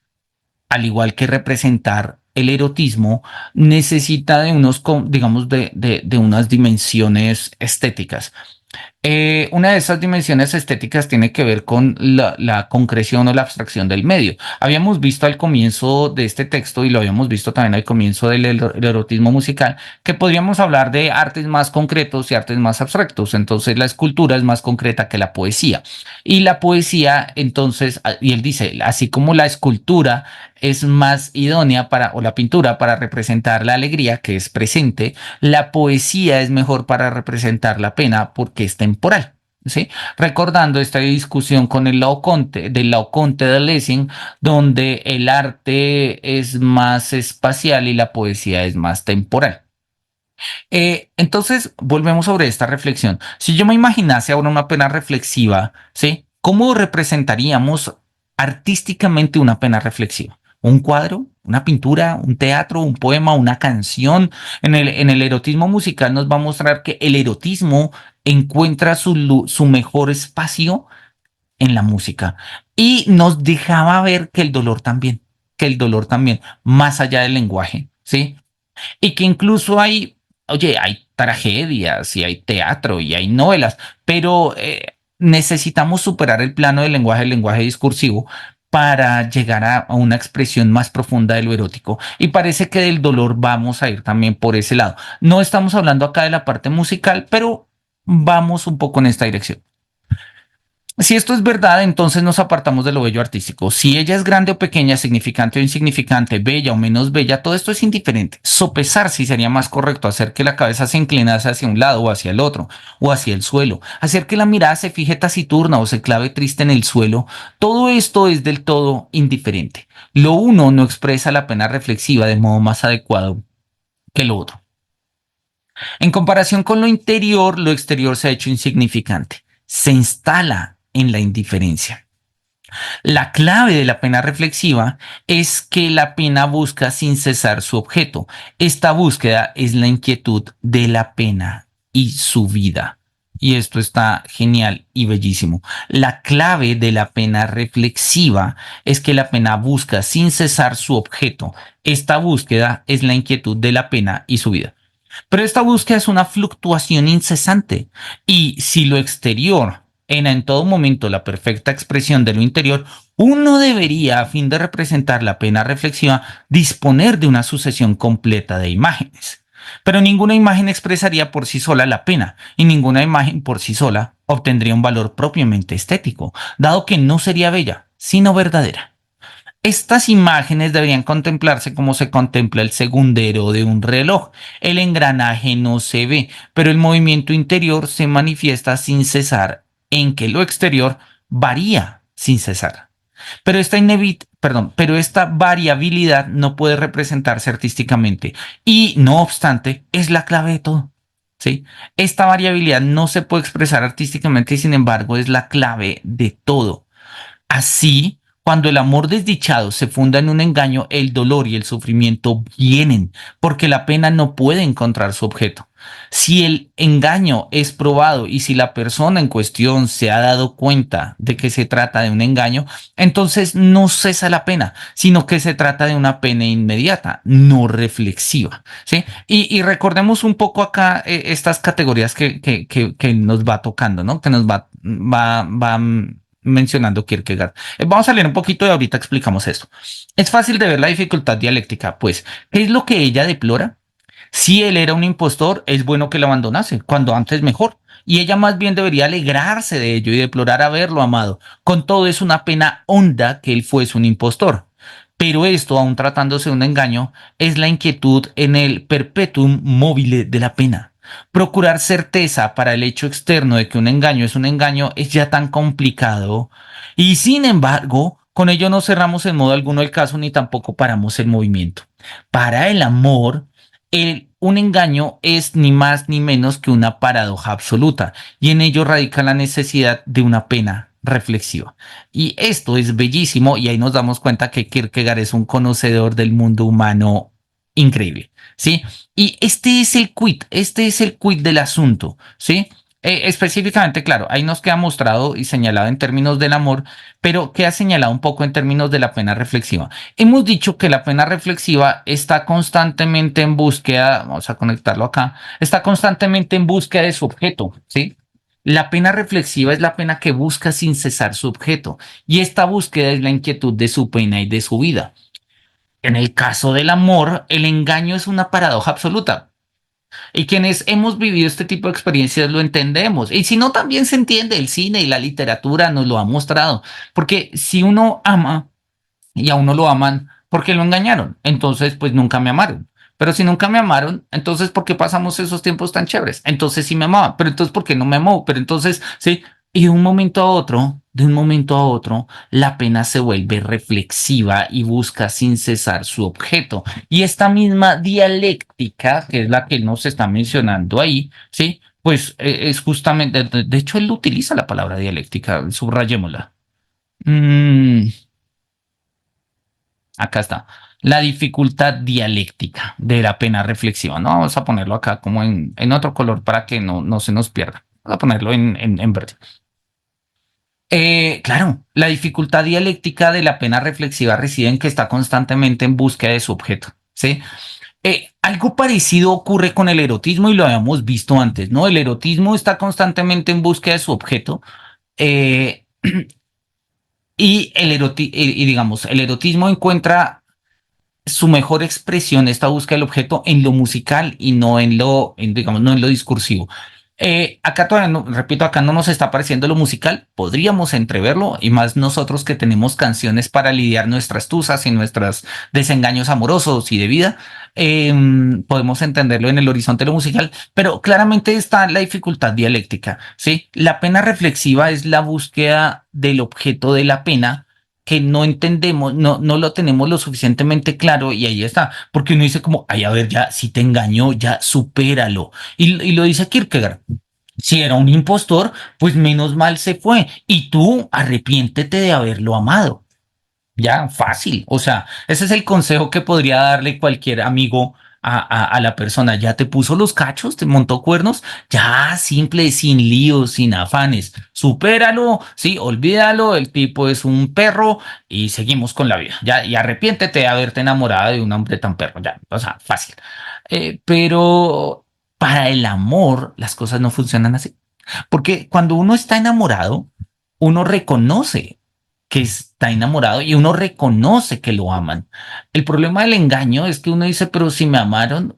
Al igual que representar el erotismo, necesita de unos, digamos, de unas dimensiones estéticas. Una de esas dimensiones estéticas tiene que ver con la concreción o la abstracción del medio. Habíamos visto al comienzo de este texto y lo habíamos visto también al comienzo del erotismo musical, que podríamos hablar de artes más concretos y artes más abstractos. Entonces la escultura es más concreta que la poesía. Y la poesía, entonces, y él dice, así como la escultura es más idónea para, o la pintura para representar la alegría que es presente, la poesía es mejor para representar la pena porque es temporal. ¿Sí? Recordando esta discusión con el Laoconte, del Laoconte de Lessing, donde el arte es más espacial y la poesía es más temporal. Entonces, volvemos sobre esta reflexión. Si yo me imaginase ahora una pena reflexiva, ¿sí? ¿Cómo representaríamos artísticamente una pena reflexiva? ¿Un cuadro? ¿Una pintura? ¿Un teatro? ¿Un poema? ¿Una canción? En el erotismo musical nos va a mostrar que el erotismo encuentra su mejor espacio en la música y nos dejaba ver que el dolor también, más allá del lenguaje, ¿sí? Y que incluso hay tragedias y hay teatro y hay novelas, pero necesitamos superar el plano del lenguaje discursivo para llegar a una expresión más profunda de lo erótico. Y parece que del dolor vamos a ir también por ese lado. No estamos hablando acá de la parte musical, pero vamos un poco en esta dirección. Si esto es verdad, entonces nos apartamos de lo bello artístico. Si ella es grande o pequeña, significante o insignificante, bella o menos bella, todo esto es indiferente. Sopesar si sería más correcto hacer que la cabeza se inclinase hacia un lado o hacia el otro, o hacia el suelo, hacer que la mirada se fije taciturna o se clave triste en el suelo. Todo esto es del todo indiferente. Lo uno no expresa la pena reflexiva de modo más adecuado que lo otro. En comparación con lo interior, lo exterior se ha hecho insignificante. Se instala en la indiferencia. La clave de la pena reflexiva es que la pena busca sin cesar su objeto. Esta búsqueda es la inquietud de la pena y su vida. Y esto está genial y bellísimo. La clave de la pena reflexiva es que la pena busca sin cesar su objeto. Esta búsqueda es la inquietud de la pena y su vida. Pero esta búsqueda es una fluctuación incesante y si lo exterior era en todo momento la perfecta expresión de lo interior, uno debería, a fin de representar la pena reflexiva, disponer de una sucesión completa de imágenes. Pero ninguna imagen expresaría por sí sola la pena y ninguna imagen por sí sola obtendría un valor propiamente estético, dado que no sería bella, sino verdadera. Estas imágenes deberían contemplarse como se contempla el segundero de un reloj. El engranaje no se ve, pero el movimiento interior se manifiesta sin cesar, en que lo exterior varía sin cesar. Pero esta variabilidad no puede representarse artísticamente y, no obstante, es la clave de todo. ¿Sí? Esta variabilidad no se puede expresar artísticamente y, sin embargo, es la clave de todo. Así, cuando el amor desdichado se funda en un engaño, el dolor y el sufrimiento vienen, porque la pena no puede encontrar su objeto. Si el engaño es probado y si la persona en cuestión se ha dado cuenta de que se trata de un engaño, entonces no cesa la pena, sino que se trata de una pena inmediata, no reflexiva. ¿Sí? Y recordemos un poco acá estas categorías que nos va tocando, ¿no? Que nos va mencionando Kierkegaard. Vamos a leer un poquito y ahorita explicamos esto. Es fácil de ver la dificultad dialéctica, pues, ¿qué es lo que ella deplora? Si él era un impostor, es bueno que lo abandonase, cuando antes mejor. Y ella más bien debería alegrarse de ello y deplorar haberlo amado. Con todo es una pena honda que él fuese un impostor. Pero esto, aun tratándose de un engaño, es la inquietud en el perpetuum mobile de la pena. Procurar certeza para el hecho externo de que un engaño es un engaño es ya tan complicado y, sin embargo, con ello no cerramos en modo alguno el caso ni tampoco paramos el movimiento. Para el amor, un engaño es ni más ni menos que una paradoja absoluta y en ello radica la necesidad de una pena reflexiva. Y esto es bellísimo y ahí nos damos cuenta que Kierkegaard es un conocedor del mundo humano increíble, ¿sí? Y este es el quid del asunto, ¿sí? Específicamente, claro, ahí nos queda mostrado y señalado en términos del amor, pero queda señalado un poco en términos de la pena reflexiva. Hemos dicho que la pena reflexiva está constantemente en búsqueda, vamos a conectarlo acá, está constantemente en búsqueda de su objeto, ¿sí? La pena reflexiva es la pena que busca sin cesar su objeto, y esta búsqueda es la inquietud de su pena y de su vida. En el caso del amor, el engaño es una paradoja absoluta. Y quienes hemos vivido este tipo de experiencias lo entendemos. Y si no, también se entiende, el cine y la literatura nos lo ha mostrado. Porque si uno ama y a uno lo aman, ¿por qué lo engañaron? Entonces, pues nunca me amaron. Pero si nunca me amaron, entonces, ¿por qué pasamos esos tiempos tan chéveres? Entonces sí me amaban, pero entonces, ¿por qué no me amó? Pero entonces, sí. Y de un momento a otro, la pena se vuelve reflexiva y busca sin cesar su objeto. Y esta misma dialéctica, que es la que él nos está mencionando ahí, ¿sí? Pues es justamente, de hecho, él utiliza la palabra dialéctica, subrayémosla. Mm, Acá está. La dificultad dialéctica de la pena reflexiva, ¿no? Vamos a ponerlo acá como en otro color para que no se nos pierda. Vamos a ponerlo en verde. Claro, la dificultad dialéctica de la pena reflexiva reside en que está constantemente en búsqueda de su objeto, ¿sí? Algo parecido ocurre con el erotismo y lo habíamos visto antes, ¿no? El erotismo está constantemente en búsqueda de su objeto eh, y digamos, el erotismo encuentra su mejor expresión, esta búsqueda del objeto en lo musical y no digamos, no en lo discursivo. Acá todavía no, repito, acá no nos está apareciendo lo musical, podríamos entreverlo y más nosotros que tenemos canciones para lidiar nuestras tusas y nuestros desengaños amorosos y de vida, podemos entenderlo en el horizonte de lo musical, pero claramente está la dificultad dialéctica, ¿sí? La pena reflexiva es la búsqueda del objeto de la pena que no entendemos, no lo tenemos lo suficientemente claro y ahí está, porque uno dice como, ay, a ver, ya, si te engañó, ya supéralo. Y lo dice Kierkegaard. Si era un impostor, pues menos mal se fue. Y tú arrepiéntete de haberlo amado. Ya, fácil. O sea, ese es el consejo que podría darle cualquier amigo a la persona. Ya te puso los cachos, te montó cuernos. Ya, simple, sin líos, sin afanes. Supéralo, sí, olvídalo. El tipo es un perro y seguimos con la vida. Ya, y arrepiéntete de haberte enamorado de un hombre tan perro. Ya, o sea, fácil. Pero para el amor, las cosas no funcionan así. Porque cuando uno está enamorado, uno reconoce que está enamorado y uno reconoce que lo aman. El problema del engaño es que uno dice, pero si me amaron,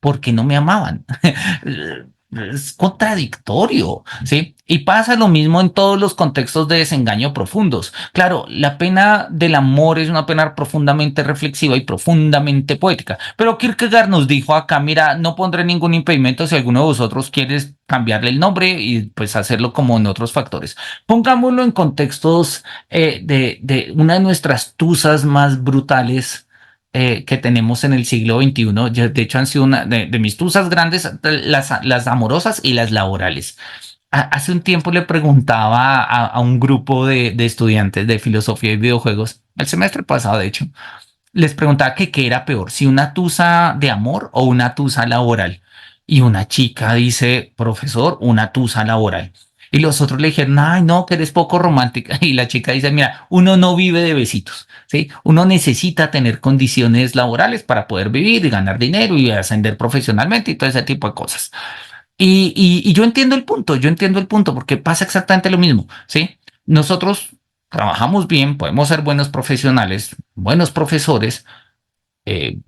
¿por qué no me amaban? Es contradictorio, ¿sí? Y pasa lo mismo en todos los contextos de desengaño profundos. Claro, la pena del amor es una pena profundamente reflexiva y profundamente poética, pero Kierkegaard nos dijo acá, mira, no pondré ningún impedimento si alguno de vosotros quieres cambiarle el nombre y pues hacerlo como en otros factores. Pongámoslo en contextos de una de nuestras tusas más brutales que tenemos en el siglo XXI. De hecho, han sido una de mis tusas grandes, las amorosas y las laborales. Hace un tiempo le preguntaba a un grupo de estudiantes de filosofía y videojuegos, el semestre pasado, de hecho, les preguntaba que qué era peor, si una tusa de amor o una tusa laboral. Y una chica dice, profesor, una tusa laboral. Y los otros le dijeron, ay, no, que eres poco romántica. Y la chica dice, mira, uno no vive de besitos, ¿sí? Uno necesita tener condiciones laborales para poder vivir y ganar dinero y ascender profesionalmente y todo ese tipo de cosas. Y yo entiendo el punto, porque pasa exactamente lo mismo, ¿sí? Nosotros trabajamos bien, podemos ser buenos profesionales, buenos profesores,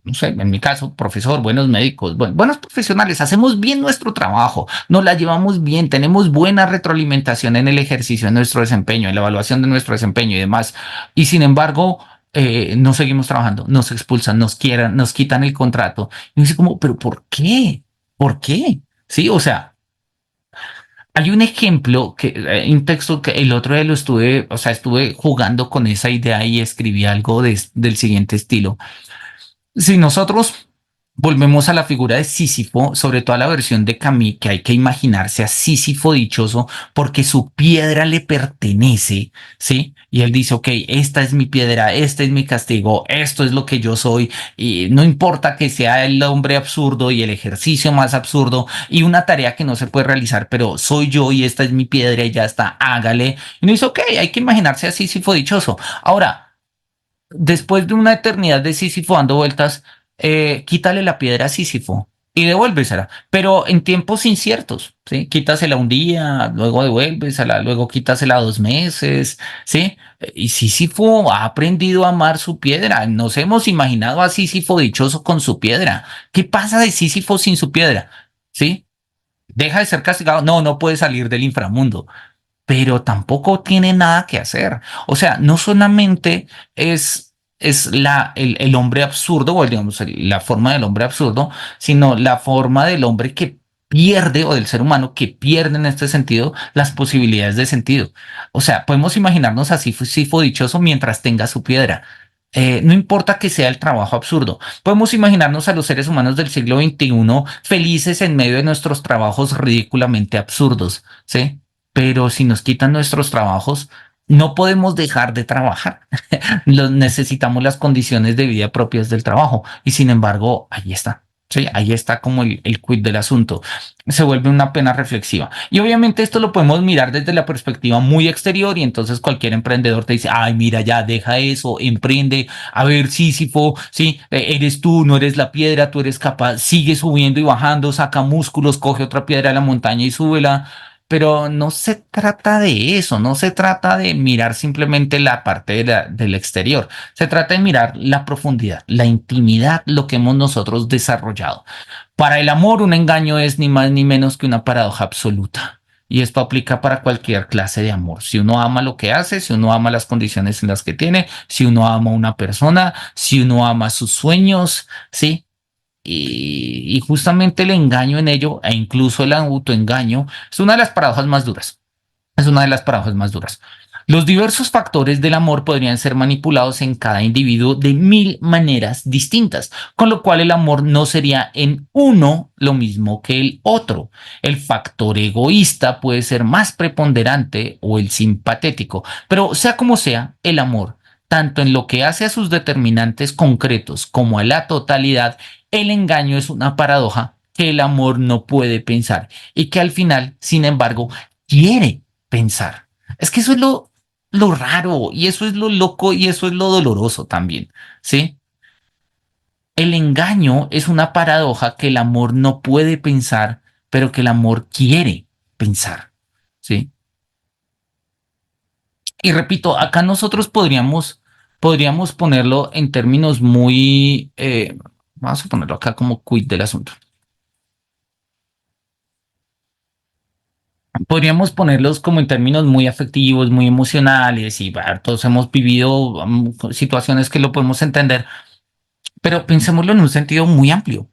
no sé, en mi caso, profesor, buenos médicos, buenos profesionales, hacemos bien nuestro trabajo, nos la llevamos bien, tenemos buena retroalimentación en el ejercicio de nuestro desempeño, en la evaluación de nuestro desempeño y demás. Y sin embargo, no seguimos trabajando, nos expulsan, nos quitan el contrato. Y uno dice como, pero ¿por qué? ¿Por qué? Sí, o sea, hay un ejemplo que, un texto que el otro día lo estuve, o sea, estuve jugando con esa idea y escribí algo del siguiente estilo. Si nosotros volvemos a la figura de Sísifo, sobre todo a la versión de Camille, que hay que imaginarse a Sísifo dichoso porque su piedra le pertenece, ¿sí? Y él dice, ok, esta es mi piedra, este es mi castigo, esto es lo que yo soy, y no importa que sea el hombre absurdo y el ejercicio más absurdo y una tarea que no se puede realizar, pero soy yo y esta es mi piedra y ya está, hágale. Y uno dice, ok, hay que imaginarse a Sísifo dichoso. Ahora, después de una eternidad de Sísifo dando vueltas, quítale la piedra a Sísifo y devuélvesela, pero en tiempos inciertos, ¿sí? Quítasela un día, luego devuélvesela, luego quítasela 2 meses, ¿sí? Y Sísifo ha aprendido a amar su piedra. Nos hemos imaginado a Sísifo dichoso con su piedra. ¿Qué pasa de Sísifo sin su piedra? ¿Sí? ¿Deja de ser castigado? No, no puede salir del inframundo, pero tampoco tiene nada que hacer. O sea, no solamente es el hombre absurdo, o digamos, la forma del hombre absurdo, sino la forma del hombre que pierde, o del ser humano que pierde en este sentido las posibilidades de sentido. O sea, podemos imaginarnos así, Sifo dichoso mientras tenga su piedra. No importa que sea el trabajo absurdo. Podemos imaginarnos a los seres humanos del siglo XXI felices en medio de nuestros trabajos ridículamente absurdos, ¿sí? Pero si nos quitan nuestros trabajos, no podemos dejar de trabajar. Necesitamos las condiciones de vida propias del trabajo. Y sin embargo, ahí está. Sí, ahí está como el quid del asunto. Se vuelve una pena reflexiva. Y obviamente esto lo podemos mirar desde la perspectiva muy exterior y entonces cualquier emprendedor te dice, ay, mira, ya, deja eso, emprende, a ver, Sísifo, sí, eres tú, no eres la piedra, tú eres capaz, sigue subiendo y bajando, saca músculos, coge otra piedra de la montaña y súbela. Pero no se trata de eso, no se trata de mirar simplemente la parte del exterior, se trata de mirar la profundidad, la intimidad, lo que hemos nosotros desarrollado. Para el amor, un engaño es ni más ni menos que una paradoja absoluta. Y esto aplica para cualquier clase de amor. Si uno ama lo que hace, si uno ama las condiciones en las que tiene, si uno ama a una persona, si uno ama sus sueños, ¿sí? Y justamente el engaño en ello, e incluso el autoengaño, es una de las paradojas más duras. Es una de las paradojas más duras. Los diversos factores del amor podrían ser manipulados en cada individuo de mil maneras distintas, con lo cual el amor no sería en uno lo mismo que el otro. El factor egoísta puede ser más preponderante o el simpatético, pero sea como sea, el amor, tanto en lo que hace a sus determinantes concretos como a la totalidad, el engaño es una paradoja que el amor no puede pensar y que al final, sin embargo, quiere pensar. Es que eso es lo raro y eso es lo loco y eso es lo doloroso también, ¿sí? El engaño es una paradoja que el amor no puede pensar, pero que el amor quiere pensar, ¿sí? Y repito, acá nosotros podríamos ponerlo en términos muy, vamos a ponerlo acá como quid del asunto. Podríamos ponerlos como en términos muy afectivos, muy emocionales y bueno, todos hemos vivido situaciones que lo podemos entender, pero pensémoslo en un sentido muy amplio.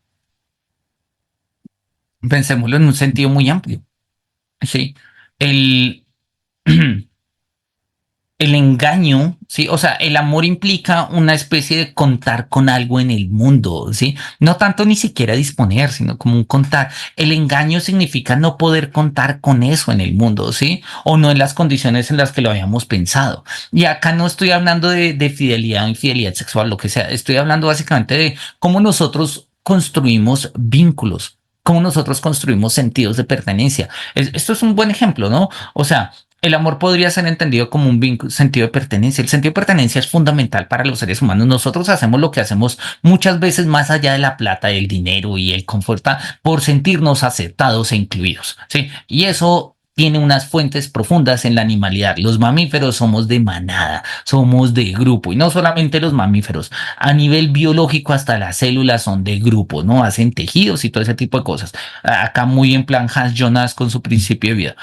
Pensémoslo en un sentido muy amplio, ¿sí? El, el engaño, ¿sí? O sea, el amor implica una especie de contar con algo en el mundo, ¿sí? No tanto ni siquiera disponer, sino como un contar. El engaño significa no poder contar con eso en el mundo, ¿sí? O no en las condiciones en las que lo habíamos pensado. Y acá no estoy hablando de fidelidad o infidelidad sexual, lo que sea. Estoy hablando básicamente de cómo nosotros construimos vínculos, cómo nosotros construimos sentidos de pertenencia. Esto es un buen ejemplo, ¿no? O sea, el amor podría ser entendido como un sentido de pertenencia. El sentido de pertenencia es fundamental para los seres humanos. Nosotros hacemos lo que hacemos muchas veces más allá de la plata, el dinero y el confort por sentirnos aceptados e incluidos, ¿sí? Y eso tiene unas fuentes profundas en la animalidad. Los mamíferos somos de manada, somos de grupo y no solamente los mamíferos. A nivel biológico hasta las células son de grupo, ¿no? Hacen tejidos y todo ese tipo de cosas. Acá muy en plan Hans Jonas con su principio de vida.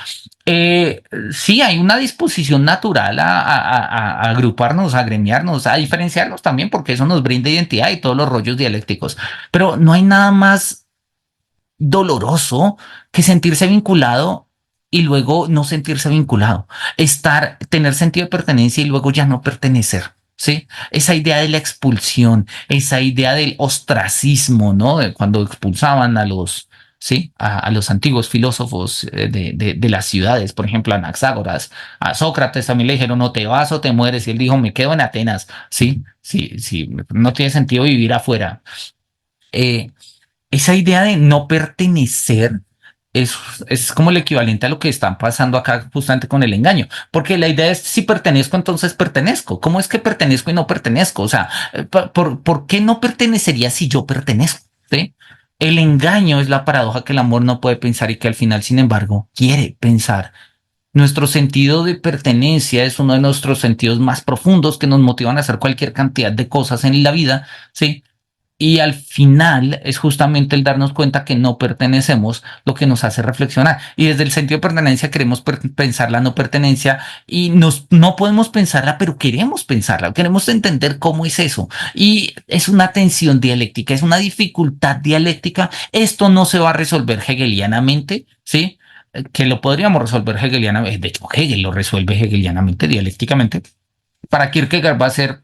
Sí, hay una disposición natural a agruparnos, a gremiarnos, a diferenciarnos también, porque eso nos brinda identidad y todos los rollos dialécticos. Pero no hay nada más doloroso que sentirse vinculado y luego no sentirse vinculado. Tener sentido de pertenencia y luego ya no pertenecer. ¿Sí? Esa idea de la expulsión, esa idea del ostracismo, ¿no? De cuando expulsaban a los, ¿sí? A los antiguos filósofos de las ciudades, por ejemplo, a Anaxágoras, a Sócrates también le dijeron, no te vas o te mueres, y él dijo, me quedo en Atenas, ¿sí? Sí, sí, no tiene sentido vivir afuera. Eh, esa idea de no pertenecer es, es como el equivalente a lo que están pasando acá justamente con el engaño, porque la idea es si pertenezco, entonces pertenezco. ¿Cómo es que pertenezco y no pertenezco? O sea, ¿por qué no pertenecería si yo pertenezco? ¿Sí? El engaño es la paradoja que el amor no puede pensar y que al final, sin embargo, quiere pensar. Nuestro sentido de pertenencia es uno de nuestros sentidos más profundos que nos motivan a hacer cualquier cantidad de cosas en la vida, ¿sí? Y al final es justamente el darnos cuenta que no pertenecemos lo que nos hace reflexionar. Y desde el sentido de pertenencia queremos pensar la no pertenencia y no podemos pensarla, pero queremos pensarla, queremos entender cómo es eso. Y es una tensión dialéctica, es una dificultad dialéctica. Esto no se va a resolver hegelianamente, ¿sí? Que lo podríamos resolver hegelianamente. De hecho, Hegel lo resuelve hegelianamente, dialécticamente. Para Kierkegaard va a ser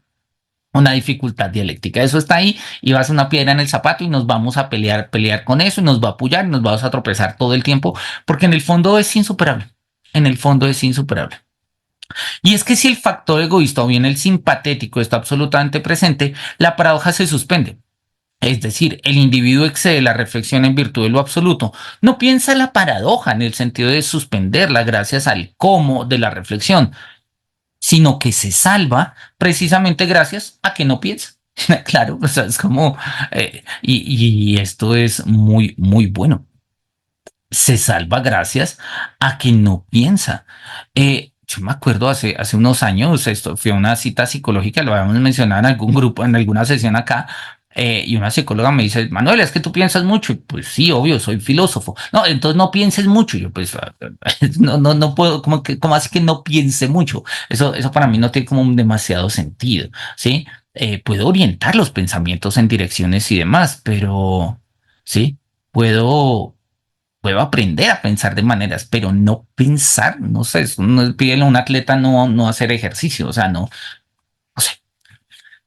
una dificultad dialéctica. Eso está ahí y va a ser una piedra en el zapato y nos vamos a pelear con eso y nos va a apoyar y nos vamos a tropezar todo el tiempo porque en el fondo es insuperable. En el fondo es insuperable. Y es que si el factor egoísta o bien el simpatético está absolutamente presente, la paradoja se suspende. Es decir, el individuo excede la reflexión en virtud de lo absoluto. No piensa la paradoja en el sentido de suspenderla gracias al cómo de la reflexión, sino que se salva precisamente gracias a que no piensa. Claro, o sea, es como, y esto es muy, muy bueno. Se salva gracias a que no piensa. Yo me acuerdo hace unos años, esto fue una cita psicológica, lo habíamos mencionado en algún grupo, en alguna sesión acá, y una psicóloga me dice, Manuel, es que tú piensas mucho. Y pues sí, obvio, soy filósofo. No, entonces no pienses mucho. Yo pues no puedo, como así que no piense mucho. Eso para mí no tiene como un demasiado sentido, ¿sí? Puedo orientar los pensamientos en direcciones y demás, pero sí, puedo puedo aprender a pensar de maneras, pero no pensar, no sé, pídele a un atleta no hacer ejercicio, o sea, no sé.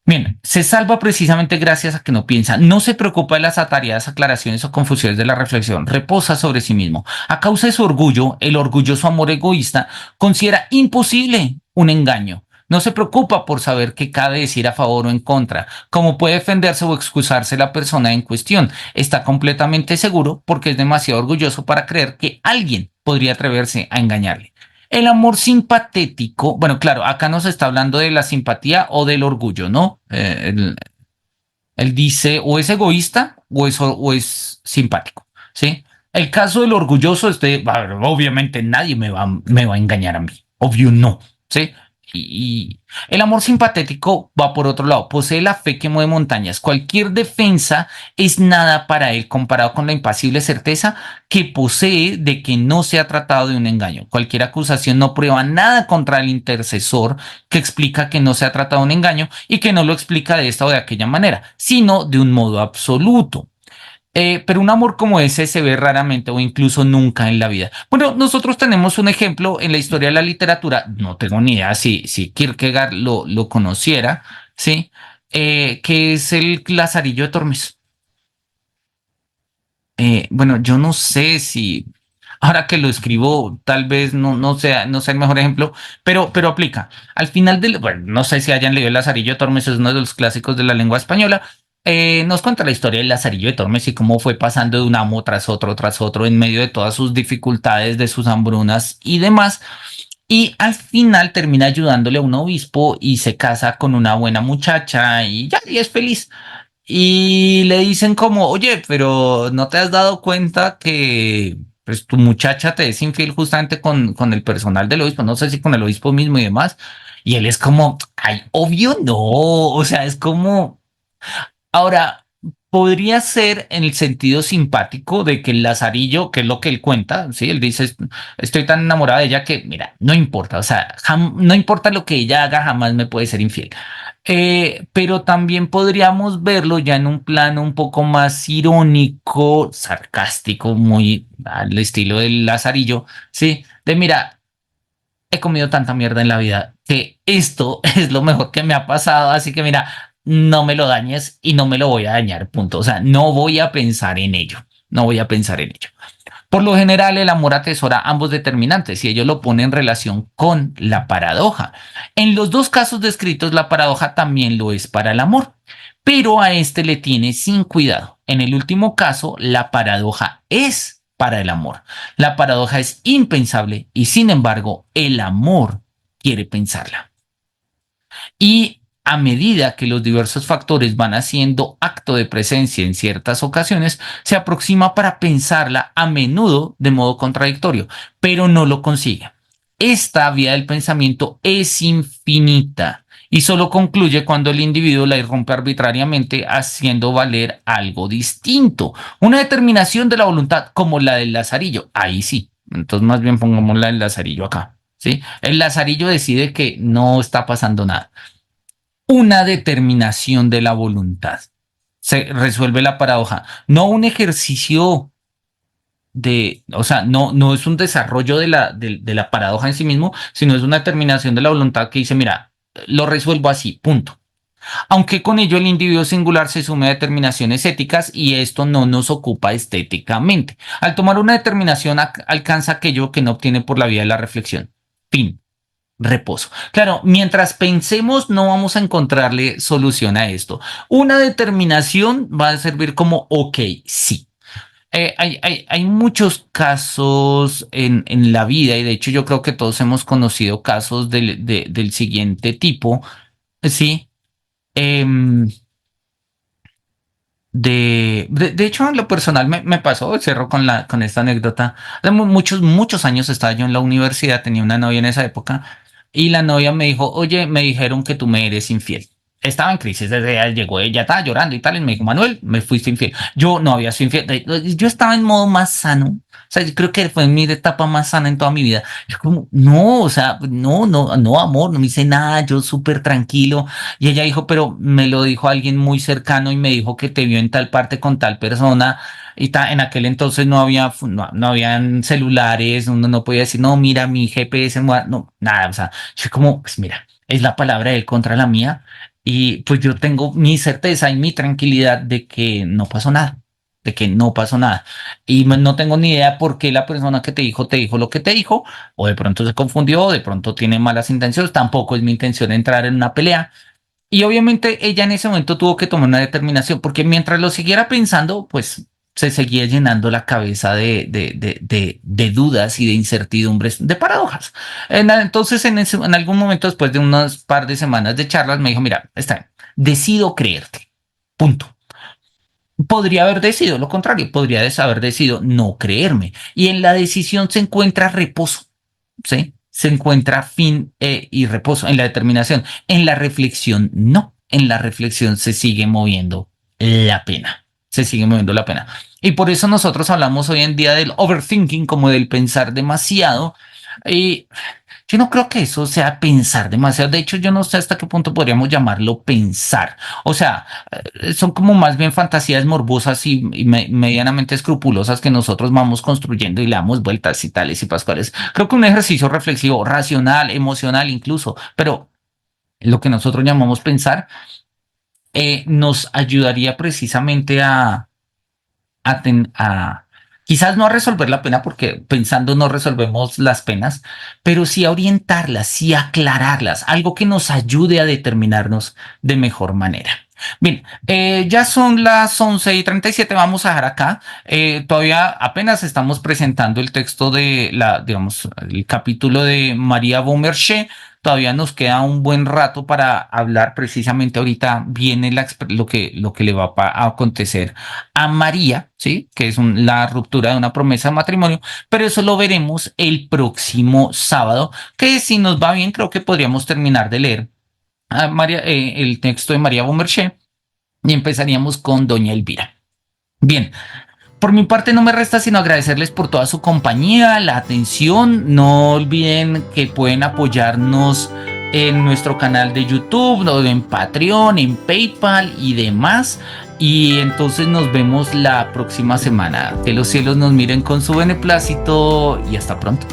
Bien, se salva precisamente gracias a que no piensa, no se preocupa de las atareadas aclaraciones o confusiones de la reflexión, reposa sobre sí mismo. A causa de su orgullo, el orgulloso amor egoísta considera imposible un engaño. No se preocupa por saber qué cabe decir a favor o en contra, cómo puede defenderse o excusarse la persona en cuestión. Está completamente seguro porque es demasiado orgulloso para creer que alguien podría atreverse a engañarle. El amor simpatético, bueno, claro, acá nos está hablando de la simpatía o del orgullo, ¿no? Él dice o es egoísta o es simpático, ¿sí? El caso del orgulloso es de, obviamente nadie me va a engañar a mí, obvio no, ¿sí? Y el amor simpatético va por otro lado, posee la fe que mueve montañas. Cualquier defensa es nada para él comparado con la impasible certeza que posee de que no se ha tratado de un engaño. Cualquier acusación no prueba nada contra el intercesor que explica que no se ha tratado de un engaño y que no lo explica de esta o de aquella manera, sino de un modo absoluto. Pero un amor como ese se ve raramente o incluso nunca en la vida. Bueno, nosotros tenemos un ejemplo en la historia de la literatura, no tengo ni idea si Kierkegaard lo conociera, ¿sí? Que es el Lazarillo de Tormes. Bueno, yo no sé si ahora que lo escribo, tal vez no sea el mejor ejemplo, pero aplica. Al final del, bueno, no sé si hayan leído el Lazarillo de Tormes, es uno de los clásicos de la lengua española. Nos cuenta la historia del Lazarillo de Tormes y cómo fue pasando de un amo tras otro, en medio de todas sus dificultades, de sus hambrunas y demás. Y al final termina ayudándole a un obispo y se casa con una buena muchacha y ya, y es feliz. Y le dicen como, oye, pero ¿no te has dado cuenta que pues, tu muchacha te es infiel justamente con el personal del obispo? No sé si con el obispo mismo y demás. Y él es como, ay, obvio no. O sea, es como, ahora, podría ser en el sentido simpático de que el Lazarillo, que es lo que él cuenta, ¿sí? Él dice, estoy tan enamorada de ella que, mira, no importa, o sea, no importa lo que ella haga, jamás me puede ser infiel. Pero también podríamos verlo ya en un plano un poco más irónico, sarcástico, muy al estilo del Lazarillo, ¿sí? De mira, he comido tanta mierda en la vida que esto es lo mejor que me ha pasado, así que mira, no me lo dañes y no me lo voy a dañar, punto. O sea, no voy a pensar en ello, no voy a pensar en ello. Por lo general, el amor atesora ambos determinantes y ello lo pone en relación con la paradoja. En los dos casos descritos, la paradoja también lo es para el amor, pero a este le tiene sin cuidado. En el último caso, la paradoja es para el amor. La paradoja es impensable y sin embargo, el amor quiere pensarla. Y a medida que los diversos factores van haciendo acto de presencia en ciertas ocasiones, se aproxima para pensarla a menudo de modo contradictorio, pero no lo consigue. Esta vía del pensamiento es infinita y solo concluye cuando el individuo la irrumpe arbitrariamente haciendo valer algo distinto. Una determinación de la voluntad como la del Lazarillo. Ahí sí. Entonces más bien pongamos la del Lazarillo acá. ¿Sí? El Lazarillo decide que no está pasando nada. Una determinación de la voluntad. Se resuelve la paradoja. No un ejercicio de, o sea, no es un desarrollo de la paradoja en sí mismo, sino es una determinación de la voluntad que dice, mira, lo resuelvo así, punto. Aunque con ello el individuo singular se sume a determinaciones éticas y esto no nos ocupa estéticamente. Al tomar una determinación alcanza aquello que no obtiene por la vía de la reflexión. Fin. Reposo. Claro, mientras pensemos no vamos a encontrarle solución a esto. Una determinación va a servir como, ok, sí. Hay muchos casos en la vida y de hecho yo creo que todos hemos conocido casos del siguiente tipo, ¿sí? Em, de hecho, en lo personal me pasó, cerro con esta anécdota. Hace muchos años estaba yo en la universidad, tenía una novia en esa época, y la novia me dijo, oye, me dijeron que tú me eres infiel. Estaba en crisis, desde ella llegó, ella estaba llorando y tal, y me dijo, Manuel, me fuiste infiel. Yo no había sido infiel, yo estaba en modo más sano. O sea, yo creo que fue mi etapa más sana en toda mi vida. Yo como, no, o sea, no, amor, no me hice nada, yo súper tranquilo. Y ella dijo, pero me lo dijo alguien muy cercano y me dijo que te vio en tal parte con tal persona. en aquel entonces no habían celulares, uno no podía decir, no, mira, mi GPS, no, nada, o sea, yo como, pues mira, es la palabra de él contra la mía, y pues yo tengo mi certeza y mi tranquilidad de que no pasó nada, de que no pasó nada. Y no tengo ni idea por qué la persona que te dijo lo que te dijo, o de pronto se confundió, o de pronto tiene malas intenciones, tampoco es mi intención entrar en una pelea. Y obviamente ella en ese momento tuvo que tomar una determinación, porque mientras lo siguiera pensando, pues se seguía llenando la cabeza de dudas y de incertidumbres, de paradojas. Entonces, en algún momento, después de unas par de semanas de charlas, me dijo, mira, está bien, decido creerte. Punto. Podría haber decidido lo contrario, podría haber decidido no creerme. Y en la decisión se encuentra reposo, ¿sí? Se encuentra fin y reposo en la determinación. En la reflexión, no. En la reflexión se sigue moviendo la pena. Se sigue moviendo la pena. Y por eso nosotros hablamos hoy en día del overthinking, como del pensar demasiado. Y yo no creo que eso sea pensar demasiado. De hecho, yo no sé hasta qué punto podríamos llamarlo pensar. O sea, son como más bien fantasías morbosas y medianamente escrupulosas que nosotros vamos construyendo y le damos vueltas y tales y pascuales. Creo que un ejercicio reflexivo, racional, emocional incluso, pero lo que nosotros llamamos pensar, nos ayudaría precisamente a quizás no a resolver la pena, porque pensando no resolvemos las penas, pero sí a orientarlas, sí a aclararlas, algo que nos ayude a determinarnos de mejor manera. Bien, ya son las 11:37, vamos a dejar acá. Todavía apenas estamos presentando el texto digamos, el capítulo de María Beaumarchais. Todavía nos queda un buen rato para hablar. Precisamente ahorita viene lo que le va a acontecer a María, ¿sí? Que es la ruptura de una promesa de matrimonio, pero eso lo veremos el próximo sábado, que si nos va bien, creo que podríamos terminar de leer a María, el texto de María Beaumarchais y empezaríamos con Doña Elvira. Bien, por mi parte no me resta sino agradecerles por toda su compañía, la atención. No olviden que pueden apoyarnos en nuestro canal de YouTube, en Patreon, en PayPal y demás. Y entonces nos vemos la próxima semana. Que los cielos nos miren con su beneplácito y hasta pronto.